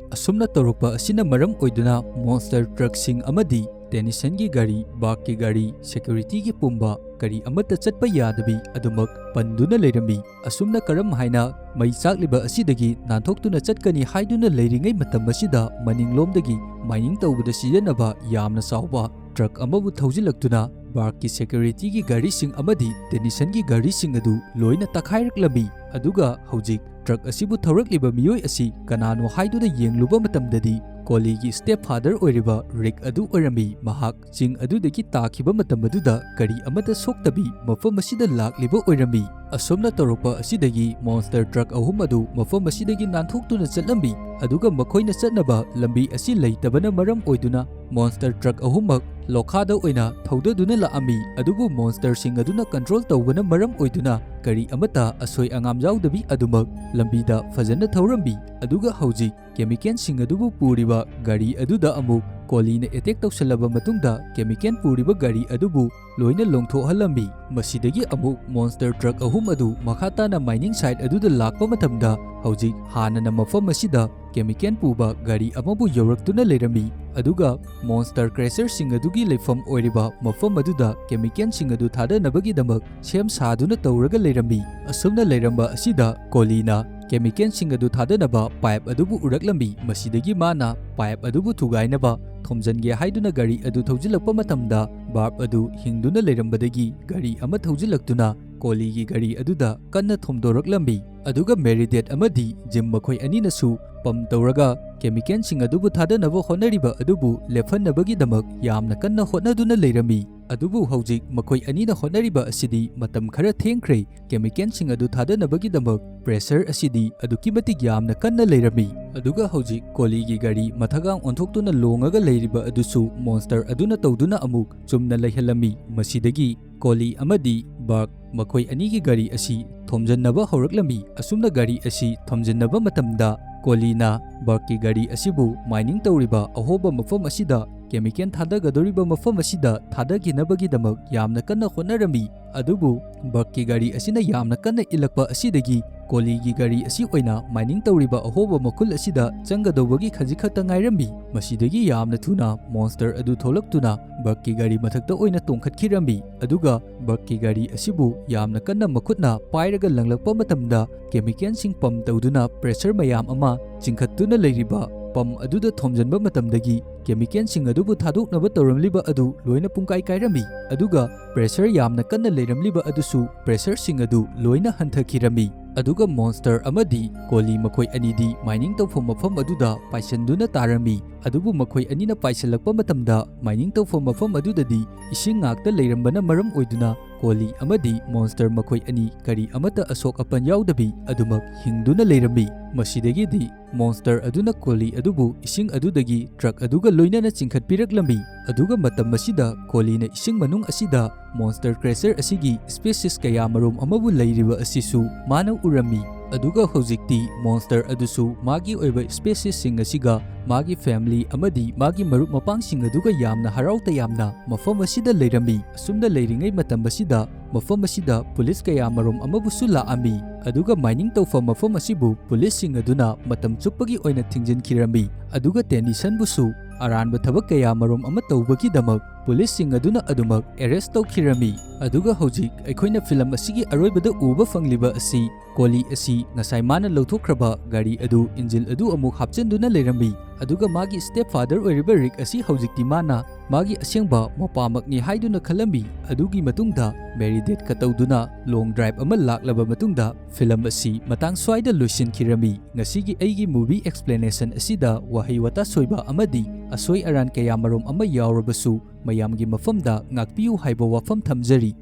ꯑꯁꯨꯝꯅ ꯇꯧꯔꯛꯄ ꯑꯁꯤꯅ ꯃꯔꯝ ꯑꯣꯏꯗꯨꯅ ꯃꯣꯟꯁꯇꯔ ꯇ꯭ꯔꯛꯁꯤꯡ ꯑꯃꯗꯤ ꯇꯦꯅꯤꯁꯟꯒꯤ ꯒꯥꯔꯤ, ꯕꯥꯔꯛꯀꯤ ꯒꯥꯔꯤ, ꯁꯦꯀ꯭ꯌꯨꯔꯤꯇꯤꯒꯤ ꯄꯨꯝꯕ ꯀꯔꯤ ꯑꯃꯠꯇ ꯆꯠꯄ ꯌꯥꯗꯕꯤ ꯑꯗꯨꯃꯛ ꯄꯟꯗꯨꯅ ꯂꯩꯔꯝꯃꯤ꯫ ꯑꯁꯨꯝꯅ ꯀꯔꯝ ꯍꯥꯏꯅ ꯃꯩ ꯆꯥꯛꯂꯤꯕ ꯑꯁꯤꯗꯒꯤ ꯅꯥꯟꯊꯣꯛꯇꯨꯅ ꯆꯠꯀꯅꯤ ꯍꯥꯏꯗꯨꯅ ꯂꯩꯔꯤꯉꯩ ꯃꯇꯝ ꯑꯁꯤꯗ ꯃꯅꯤꯡꯂꯣꯝꯗꯒꯤ ꯃꯥꯏꯅꯤꯡ ꯇꯧꯕꯗ ꯁꯤꯖꯤꯟꯅꯕ ꯌꯥꯝꯅ ꯆꯥꯎꯕ ꯇ꯭ꯔꯛ ꯑꯃꯕꯨ ꯊꯧꯖꯤꯜꯂꯛꯇꯨꯅ ꯕꯥꯔꯛꯀꯤ ꯁꯦꯀ꯭ꯌꯨꯔꯤꯇꯤꯒꯤ ꯒꯥꯔꯤꯁꯤꯡ ꯑꯃꯗꯤ ꯇꯦꯅꯤꯁꯟꯒꯤ ꯒꯥꯔꯤꯁꯤꯡ ꯑꯗꯨ ꯂꯣꯏꯅ ꯇꯛꯈꯥꯏꯔꯛꯂꯝꯃꯤ꯫ ꯑꯗꯨꯒ ꯍꯧꯖꯤꯛ ꯇ꯭ꯔꯛ ꯑꯁꯤꯕꯨ ꯊꯧꯔꯛꯂꯤꯕ ꯃꯤꯑꯣꯏ ꯑꯁꯤ ꯀꯅꯥꯅꯣ ꯍꯥꯏꯗꯨꯅ ꯌꯦꯡꯂꯨꯕ ꯃꯇꯝꯗꯗꯤ ꯀꯣꯂꯤꯒꯤ ꯁ꯭ꯇꯦꯞ ꯐꯥꯗꯔ ꯑꯣꯏꯔꯤꯕ ꯔꯤꯛ ꯑꯗꯨ ꯑꯣꯏꯔꯝꯃꯤ꯫ ꯃꯍꯥꯛ ꯆꯤꯡ ꯑꯗꯨꯗꯒꯤ ꯇꯥꯈꯤꯕ ꯃꯇꯝ ꯑꯗꯨꯗ ꯀꯔꯤ ꯑꯃꯠꯇ ꯁꯣꯛꯇꯕꯤ ꯃꯐꯝ ꯑꯁꯤꯗ ꯂꯥꯛꯂꯤꯕ ꯑꯣꯏꯔꯝꯃꯤ꯫ ꯑꯁꯨꯝꯅ ꯇꯧꯔꯛꯄ ꯑꯁꯤꯗꯒꯤ ꯃꯣꯟꯁꯇꯔ ꯇ꯭ꯔꯛ ꯑꯍꯨꯝ ꯑꯗꯨ ꯃꯐꯝ ꯑꯁꯤꯗꯒꯤ ꯅꯥꯟꯊꯣꯛꯇꯨꯅ ꯆꯠꯂꯝꯃꯤ꯫ ꯑꯗꯨꯒ ꯃꯈꯣꯏꯅ ꯆꯠꯅꯕ ꯂꯝꯕꯤ ꯑꯁꯤ ꯂꯩꯇꯕꯅ ꯃꯔꯝ ꯑꯣꯏꯗꯨꯅ ꯃꯣꯟꯁꯇꯔ ꯇ꯭ꯔꯛ ꯑꯍꯨꯝꯃꯛ ꯂꯣꯈꯥꯗ ꯑꯣꯏꯅ ꯊꯧꯗꯗꯨꯅ ꯂꯥꯛꯑꯝꯃꯤ꯫ ꯑꯗꯨꯕꯨ ꯃꯣꯟꯁꯇꯔꯁꯤꯡ ꯑꯗꯨꯅ ꯀꯟꯇ꯭ꯔꯣꯜ ꯇꯧꯕꯅ ꯃꯔꯝ ꯑꯣꯏꯗꯨꯅ ꯀꯔꯤ ꯑꯃꯠꯇ ꯑꯁꯣꯏ ꯑꯉꯥꯝ ꯌꯥꯎꯗꯕꯤ ꯑꯗꯨꯃꯛ ꯂꯝꯕꯤꯗ ꯐꯖꯅ ꯊꯧꯔꯝꯃꯤ꯫ ꯑꯗꯨꯒ ꯍꯧꯖꯤꯛ ꯀꯦꯃꯤꯀꯦꯜꯁꯤꯡ ꯑꯗꯨꯕꯨ ꯄꯨꯔꯤꯕ ꯒꯥꯔꯤ ꯑꯗꯨꯗ ꯑꯃꯨꯛ ꯀꯣꯂꯤꯅ ꯑꯦꯇꯦꯛ ꯇꯧꯁꯜꯂꯕ ꯃꯇꯨꯡꯗ ꯀꯦꯃꯤꯀꯦꯜ ꯄꯨꯔꯤꯕ ꯒꯥꯔꯤ ꯑꯗꯨꯕꯨ ꯂꯣꯏꯅ ꯂꯣꯡꯊꯣꯛꯍꯜꯂꯝꯃꯤ꯫ ꯃꯁꯤꯗꯒꯤ ꯑꯃꯨꯛ ꯃꯣꯟꯁꯇꯔ ꯇ꯭ꯔꯛ ꯑꯍꯨꯝ ꯑꯗꯨ ꯃꯈꯥ ꯇꯥꯅ ꯃꯥꯏꯅꯤꯡ ꯁꯥꯏꯠ ꯑꯗꯨꯗ ꯂꯥꯛꯄ ꯃꯇꯝꯗ ꯍꯧꯖꯤꯛ ꯍꯥꯟꯅꯅ ꯃꯐꯝ ꯑꯁꯤꯗ ꯀꯦꯃꯤꯀꯦꯜ ꯄꯨꯕ ꯒꯥꯔꯤ ꯑꯃꯕꯨ ꯌꯧꯔꯛꯇꯨꯅ ꯂꯩꯔꯝꯃꯤ꯫ ꯑꯗꯨꯒ ꯃꯣꯟꯁꯇꯔ ꯀ꯭ꯔꯦꯁꯔꯁꯤꯡ ꯑꯗꯨꯒꯤ ꯂꯩꯐꯝ ꯑꯣꯏꯔꯤꯕ ꯃꯐꯝ ꯑꯗꯨꯗ ꯀꯦꯃꯤꯀꯦꯜꯁꯤꯡ ꯑꯗꯨ ꯊꯥꯗꯅꯕꯒꯤꯗꯃꯛ ꯁꯦꯝ ꯁꯥꯗꯨꯅ ꯇꯧꯔꯒ ꯂꯩꯔꯝꯃꯤ꯫ ꯑꯁꯨꯝꯅ ꯂꯩꯔꯝꯕ ꯑꯁꯤꯗ ꯀꯣꯂꯤꯅ ꯀꯦꯃꯤꯀꯦꯜꯁꯤꯡ ꯑꯗꯨ ꯊꯥꯗꯅꯕ ꯄꯥꯏꯞ ꯑꯗꯨꯕꯨ ꯎꯔꯛꯂꯝꯃꯤ꯫ ꯃꯁꯤꯗꯒꯤ ꯃꯥꯅ ꯄꯥꯏꯞ ꯑꯗꯨꯕꯨ ꯊꯨꯒꯥꯏꯅꯕ ꯊꯣꯝꯖꯤꯟꯒꯦ ꯍꯥꯏꯗꯨꯅ ꯒꯥꯔꯤ ꯑꯗꯨ ꯊꯧꯖꯤꯜꯂꯛꯄ ꯃꯇꯝꯗ ꯕꯥꯔꯞ ꯑꯗꯨ ꯍꯤꯡꯗꯨꯅ ꯂꯩꯔꯝꯕꯗꯒꯤ ꯒꯥꯔꯤ ꯑꯃ ꯊꯧꯖꯤꯜꯂꯛꯇꯨꯅ ꯀꯣꯂꯤꯒꯤ ꯒꯥꯔꯤ ꯑꯗꯨꯗ ꯀꯟꯅ ꯊꯣꯝꯗꯣꯔꯛꯂꯝꯃꯤ꯫ ꯑꯗꯨꯒ ꯃꯦꯔꯤꯗꯦꯠ ꯑꯃꯗꯤ ꯖꯤꯝ ꯃꯈꯣꯏ ꯑꯅꯤꯅꯁꯨ ꯄꯝ ꯇꯧꯔꯒ ꯀꯦꯃꯤꯀꯦꯜꯁꯤꯡ ꯑꯗꯨꯕꯨ ꯊꯥꯗꯅꯕ ꯍꯣꯠꯅꯔꯤꯕ ꯑꯗꯨꯕꯨ ꯂꯦꯞꯍꯟꯅꯕꯒꯤꯗꯃꯛ ꯌꯥꯝꯅ ꯀꯟꯅ ꯍꯣꯠꯅꯗꯨꯅ ꯂꯩꯔꯝꯃꯤ꯫ ꯑꯗꯨꯕꯨ ꯍꯧꯖꯤꯛ ꯃꯈꯣꯏ ꯑꯅꯤꯅ ꯍꯣꯠꯅꯔꯤꯕ ꯑꯁꯤꯗꯤ ꯃꯇꯝ ꯈꯔ ꯊꯦꯡꯈ꯭ꯔꯦ꯫ ꯀꯦꯃꯤꯀꯦꯜꯁꯤꯡ ꯑꯗꯨ ꯊꯥꯗꯅꯕꯒꯤꯗꯃꯛ ꯄ꯭ꯔꯦꯁꯔ ꯑꯁꯤꯗꯤ ꯑꯗꯨꯛꯀꯤ ꯃꯇꯤꯛ ꯌꯥꯝꯅ ꯀꯟꯅ ꯂꯩꯔꯝꯃꯤ꯫ ꯑꯗꯨꯒ ꯍꯧꯖꯤꯛ ꯀꯣꯂꯤꯒꯤ ꯒꯥꯔꯤ ꯃꯊꯛꯒꯥꯡ ꯑꯣꯟꯊꯣꯛꯇꯨꯅ ꯂꯣꯡꯉꯒ ꯂꯩꯔꯤꯕ ꯑꯗꯨꯁꯨ ꯃꯣꯟꯁꯇꯔ ꯑꯗꯨꯅ ꯇꯧꯗꯨꯅ ꯑꯃꯨꯛ ꯆꯨꯝꯅ ꯂꯩꯍꯜꯂꯝꯃꯤ꯫ ꯃꯁꯤꯗꯒꯤ ꯀꯣꯂꯤ ꯑꯃꯗꯤ ꯕꯥꯔꯛ ꯃꯈꯣꯏ ꯑꯅꯤꯒꯤ ꯒꯥꯔꯤ ꯑꯁꯤ ꯊꯣꯝꯖꯤꯟꯅꯕ ꯍꯧꯔꯛꯂꯝꯃꯤ꯫ ꯑꯁꯨꯝꯅ ꯒꯥꯔꯤ ꯑꯁꯤ ꯊꯣꯝꯖꯤꯟꯅꯕ ꯃꯇꯝꯗ ꯀꯣꯂꯤꯅ ꯕꯥꯔꯛꯀꯤ ꯒꯥꯔꯤ ꯑꯁꯤꯕꯨ ꯃꯥꯏꯅꯤꯡ ꯇꯧꯔꯤꯕ ꯑꯍꯣꯕ ꯃꯐꯝ ꯑꯁꯤꯗ ꯀꯦꯃꯤꯀꯦꯜ ꯊꯥꯗꯒꯗꯧꯔꯤꯕ ꯃꯐꯝ ꯑꯁꯤꯗ ꯊꯥꯗꯈꯤꯅꯕꯒꯤꯗꯃꯛ ꯌꯥꯝꯅ ꯀꯟꯅ ꯍꯣꯠꯅꯔꯝꯃꯤ꯫ ꯑꯗꯨꯕꯨ ꯕꯥꯔꯛꯀꯤ ꯒꯥꯔꯤ ꯑꯁꯤꯅ ꯌꯥꯝꯅ ꯀꯟꯅ ꯏꯜꯂꯛꯄ ꯑꯁꯤꯗꯒꯤ ꯀꯣꯂꯤꯒꯤ ꯒꯥꯔꯤ ꯑꯁꯤ ꯑꯣꯏꯅ ꯃꯥꯏꯅꯤꯡ ꯇꯧꯔꯤꯕ ꯑꯍꯣꯕ ꯃꯈꯨꯜ ꯑꯁꯤꯗ ꯆꯪꯒꯗꯧꯕꯒꯤ ꯈꯖꯤꯛ ꯈꯛꯇ ꯉꯥꯏꯔꯝꯃꯤ꯫ ꯃꯁꯤꯗꯒꯤ ꯌꯥꯝꯅ ꯊꯨꯅ ꯃꯣꯟꯁꯇꯔ ꯑꯗꯨ ꯊꯣꯛꯂꯛꯇꯨꯅ ꯕꯥꯔꯛꯀꯤ ꯒꯥꯔꯤ ꯃꯊꯛꯇ ꯑꯣꯏꯅ ꯇꯣꯡꯈꯠꯈꯤꯔꯝꯃꯤ꯫ ꯑꯗꯨꯒ ꯕꯥꯔꯛꯀꯤ ꯒꯥꯔꯤ ꯑꯁꯤꯕꯨ ꯌꯥꯝꯅ ꯀꯟꯅ ꯃꯈꯨꯠꯅ ꯄꯥꯏꯔꯒ ꯂꯪꯂꯛꯄ ꯃꯇꯝꯗ ꯀꯦꯃꯤꯀꯦꯜꯁꯤꯡ ꯄꯝ ꯇꯧꯗꯨꯅ プレꯁꯔ ꯃꯌꯥꯝ ꯑꯃ ꯆꯤꯡꯈꯠꯇꯨꯅ ꯂꯩꯔꯤꯕ ꯄꯝ ꯑꯗꯨꯗ ꯊꯣꯝꯖꯤꯟꯕ ꯃꯇꯝꯗꯒꯤ ꯀꯦꯃꯤꯀꯦꯜꯁꯤꯡ ꯑꯗꯨꯕꯨ ꯊꯥꯗꯣꯛꯅꯕ ꯇꯧꯔꯝꯂꯤꯕ ꯑꯗꯨ ꯂꯣꯏꯅ ꯄꯨꯡꯀꯥꯏ ꯀꯥꯏꯔꯝꯃꯤ꯫ ꯑꯗꯨꯒ ꯄ꯭ꯔꯦꯁꯔ ꯌꯥꯝꯅ ꯀꯟꯅ ꯂꯩꯔꯝꯂꯤꯕ ꯑꯗꯨꯁꯨ ꯄ꯭ꯔꯦꯁꯔꯁꯤꯡ ꯑꯗꯨ ꯂꯣꯏꯅ ꯍꯟꯊꯈꯤꯔꯝꯃꯤ꯫ ꯑꯗꯨꯒ ꯃꯣꯟꯁꯇꯔ ꯑꯃꯗꯤ ꯀꯣꯂꯤ ꯃꯈꯣꯏ ꯑꯅꯤꯗꯤ ꯃꯥꯏꯅꯤꯡ ꯇꯧꯐꯝ ꯃꯐꯝ ꯑꯗꯨꯗ ꯄꯥꯏꯁꯟꯗꯨꯅ ꯇꯥꯔꯝꯃꯤ꯫ ꯑꯗꯨꯕꯨ ꯃꯈꯣꯏ ꯑꯅꯤꯅ ꯄꯥꯏꯁꯜꯂꯛꯄ ꯃꯇꯝꯗ ꯃꯥꯏꯅꯤꯡ ꯇꯧꯐꯝ ꯃꯐꯝ ꯑꯗꯨꯗꯗꯤ ꯏꯁꯤꯡ ꯉꯥꯛꯇ ꯂꯩꯔꯝꯕꯅ ꯃꯔꯝ ꯑꯣꯏꯗꯨꯅ ꯀꯣꯂꯤ ꯑꯃꯗꯤ ꯃꯣꯟꯁꯇꯔ ꯃꯈꯣꯏ ꯑꯅꯤ ꯀꯔꯤ ꯑꯃꯠꯇ ꯑꯁꯣꯛ ꯑꯄꯟ ꯌꯥꯎꯗꯕꯤ ꯑꯗꯨꯃꯛ ꯍꯤꯡꯗꯨꯅ ꯂꯩꯔꯝꯃꯤ꯫ ꯃꯁꯤꯗꯒꯤꯗꯤ ꯃꯣꯟꯁꯇꯔ ꯑꯗꯨꯅ ꯀꯣꯂꯤ ꯑꯗꯨꯕꯨ ꯏꯁꯤꯡ ꯑꯗꯨꯗꯒꯤ ꯇ꯭ꯔꯛ ꯑꯗꯨꯒ ꯂꯣꯏꯅꯅ ꯆꯤꯡꯈꯠꯄꯤꯔꯛꯂꯝꯃꯤ꯫ ꯑꯗꯨꯒ ꯃꯇꯝ ꯑꯁꯤꯗ ꯀꯣꯂꯤꯅ ꯏꯁꯤꯡ ꯃꯅꯨꯡ ꯑꯁꯤꯗ ꯃꯣꯟꯁꯇꯔ ꯀ꯭ꯔꯦꯁꯔ ꯑꯁꯤꯒꯤ ꯁ꯭ꯄꯦꯁꯤꯁ ꯀꯌꯥꯃꯔꯨꯝ ꯑꯃꯕꯨ ꯂꯩꯔꯤꯕ ꯑꯁꯤꯁꯨ ꯃꯥꯅ ꯎꯔꯝꯃꯤ꯫ ꯑꯗꯨꯒ ꯍꯧꯖꯤꯛꯇꯤ ꯃꯣꯟꯁꯇꯔ ꯑꯗꯨꯁꯨ ꯃꯥꯒꯤ ꯑꯣꯏꯕ ꯁ꯭ꯄꯦꯁꯤꯁꯁꯤꯡ ꯑꯁꯤꯒ ꯃꯥꯒꯤ ꯐꯦꯃꯤꯂꯤ ꯑꯃꯗꯤ ꯃꯥꯒꯤ ꯃꯔꯨꯞ ꯃꯄꯥꯡꯁꯤꯡ ꯑꯗꯨꯒ ꯌꯥꯝꯅ ꯍꯔꯥꯎ ꯇꯌꯥꯝꯅ ꯃꯐꯝ ꯑꯁꯤꯗ ꯂꯩꯔꯝꯃꯤ꯫ ꯑꯁꯨꯝꯅ ꯂꯩꯔꯤꯉꯩ ꯃꯇꯝ ꯑꯁꯤꯗ ꯃꯐꯝ ꯑꯁꯤꯗ ꯄꯨꯂꯤꯁ ꯀꯌꯥꯃꯔꯨꯝ ꯑꯃꯕꯨꯁꯨ ꯂꯥꯛꯑꯝꯃꯤ꯫ ꯑꯗꯨꯒ ꯃꯥꯏꯅꯤꯡ ꯇꯧꯐꯝ ꯃꯐꯝ ꯑꯁꯤꯕꯨ ꯄꯨꯂꯤꯁꯁꯤꯡ ꯑꯗꯨꯅ ꯃꯇꯝ ꯆꯨꯞꯄꯒꯤ ꯑꯣꯏꯅ ꯊꯤꯡꯖꯤꯟꯈꯤꯔꯝꯃꯤ꯫ ꯑꯗꯨꯒ ꯇꯦꯅꯤꯁꯟꯕꯨꯁꯨ ꯑꯔꯥꯟꯕ ꯊꯕꯛ ꯀꯌꯥꯃꯔꯨꯝ ꯑꯃ ꯇꯧꯕꯒꯤꯗꯃꯛ ꯄꯨꯂꯤꯁꯁꯤꯡ ꯑꯗꯨꯅ ꯑꯗꯨꯃꯛ ꯑꯦꯔꯦꯁ ꯇꯧꯈꯤꯔꯝꯃꯤ꯫ ꯑꯗꯨꯒ ꯍꯧꯖꯤꯛ ꯑꯩꯈꯣꯏꯅ ꯐꯤꯂꯝ ꯑꯁꯤꯒꯤ ꯑꯔꯣꯏꯕꯗ ꯎꯕ ꯐꯪꯂꯤꯕ ꯑꯁꯤ ꯀꯣꯂꯤ ꯑꯁꯤ ꯉꯁꯥꯏ ꯃꯥꯅ ꯂꯧꯊꯣꯛꯈ꯭ꯔꯕ ꯒꯥꯔꯤ ꯑꯗꯨ ꯏꯟꯖꯤꯟ ꯑꯗꯨ ꯑꯃꯨꯛ ꯍꯥꯞꯆꯤꯟꯗꯨꯅ ꯂꯩꯔꯝꯃꯤ꯫ ꯑꯗꯨꯒ ꯃꯥꯒꯤ ꯁ꯭ꯇꯦꯞ ꯐꯥꯗꯔ ꯑꯣꯏꯔꯤꯕ ꯔꯤꯛ ꯑꯁꯤ ꯍꯧꯖꯤꯛꯇꯤ ꯃꯥꯅ ꯃꯥꯒꯤ ꯑꯁꯦꯡꯕ ꯃꯄꯥꯃꯛꯅꯤ ꯍꯥꯏꯗꯨꯅ ꯈꯜꯂꯝꯃꯤ꯫ ꯑꯗꯨꯒꯤ ꯃꯇꯨꯡꯗ ꯃꯦꯔꯤꯗꯦꯠꯀ ꯇꯧꯗꯨꯅ ꯂꯣꯡ ꯗ꯭ꯔꯥꯏꯚ ꯑꯃ ꯂꯥꯛꯂꯕ ꯃꯇꯨꯡꯗ ꯐꯤꯂꯝ ꯑꯁꯤ ꯃꯇꯥꯡ ꯁ꯭ꯋꯥꯏꯗ ꯂꯣꯏꯁꯤꯟꯈꯤꯔꯝꯃꯤ꯫ ꯉꯁꯤꯒꯤ ꯑꯩꯒꯤ ꯃꯨꯚꯤ ꯑꯦꯛꯁꯄ꯭ꯂꯦꯅꯦꯁꯟ ꯑꯁꯤꯗ ꯋꯥꯍꯩ ꯋꯥꯇꯥ ꯁꯣꯏꯕ ꯑꯃꯗꯤ ꯑꯁꯣꯏ ꯑꯔꯥꯟ ꯀꯌꯥꯃꯔꯨꯝ ꯑꯃ ꯌꯥꯎꯔꯕꯁꯨ ꯃꯌꯥꯝꯒꯤ ꯃꯐꯝꯗ ꯉꯥꯛꯄꯤꯌꯨ ꯍꯥꯏꯕ ꯋꯥꯐꯝ ꯊꯝꯖꯔꯤ꯫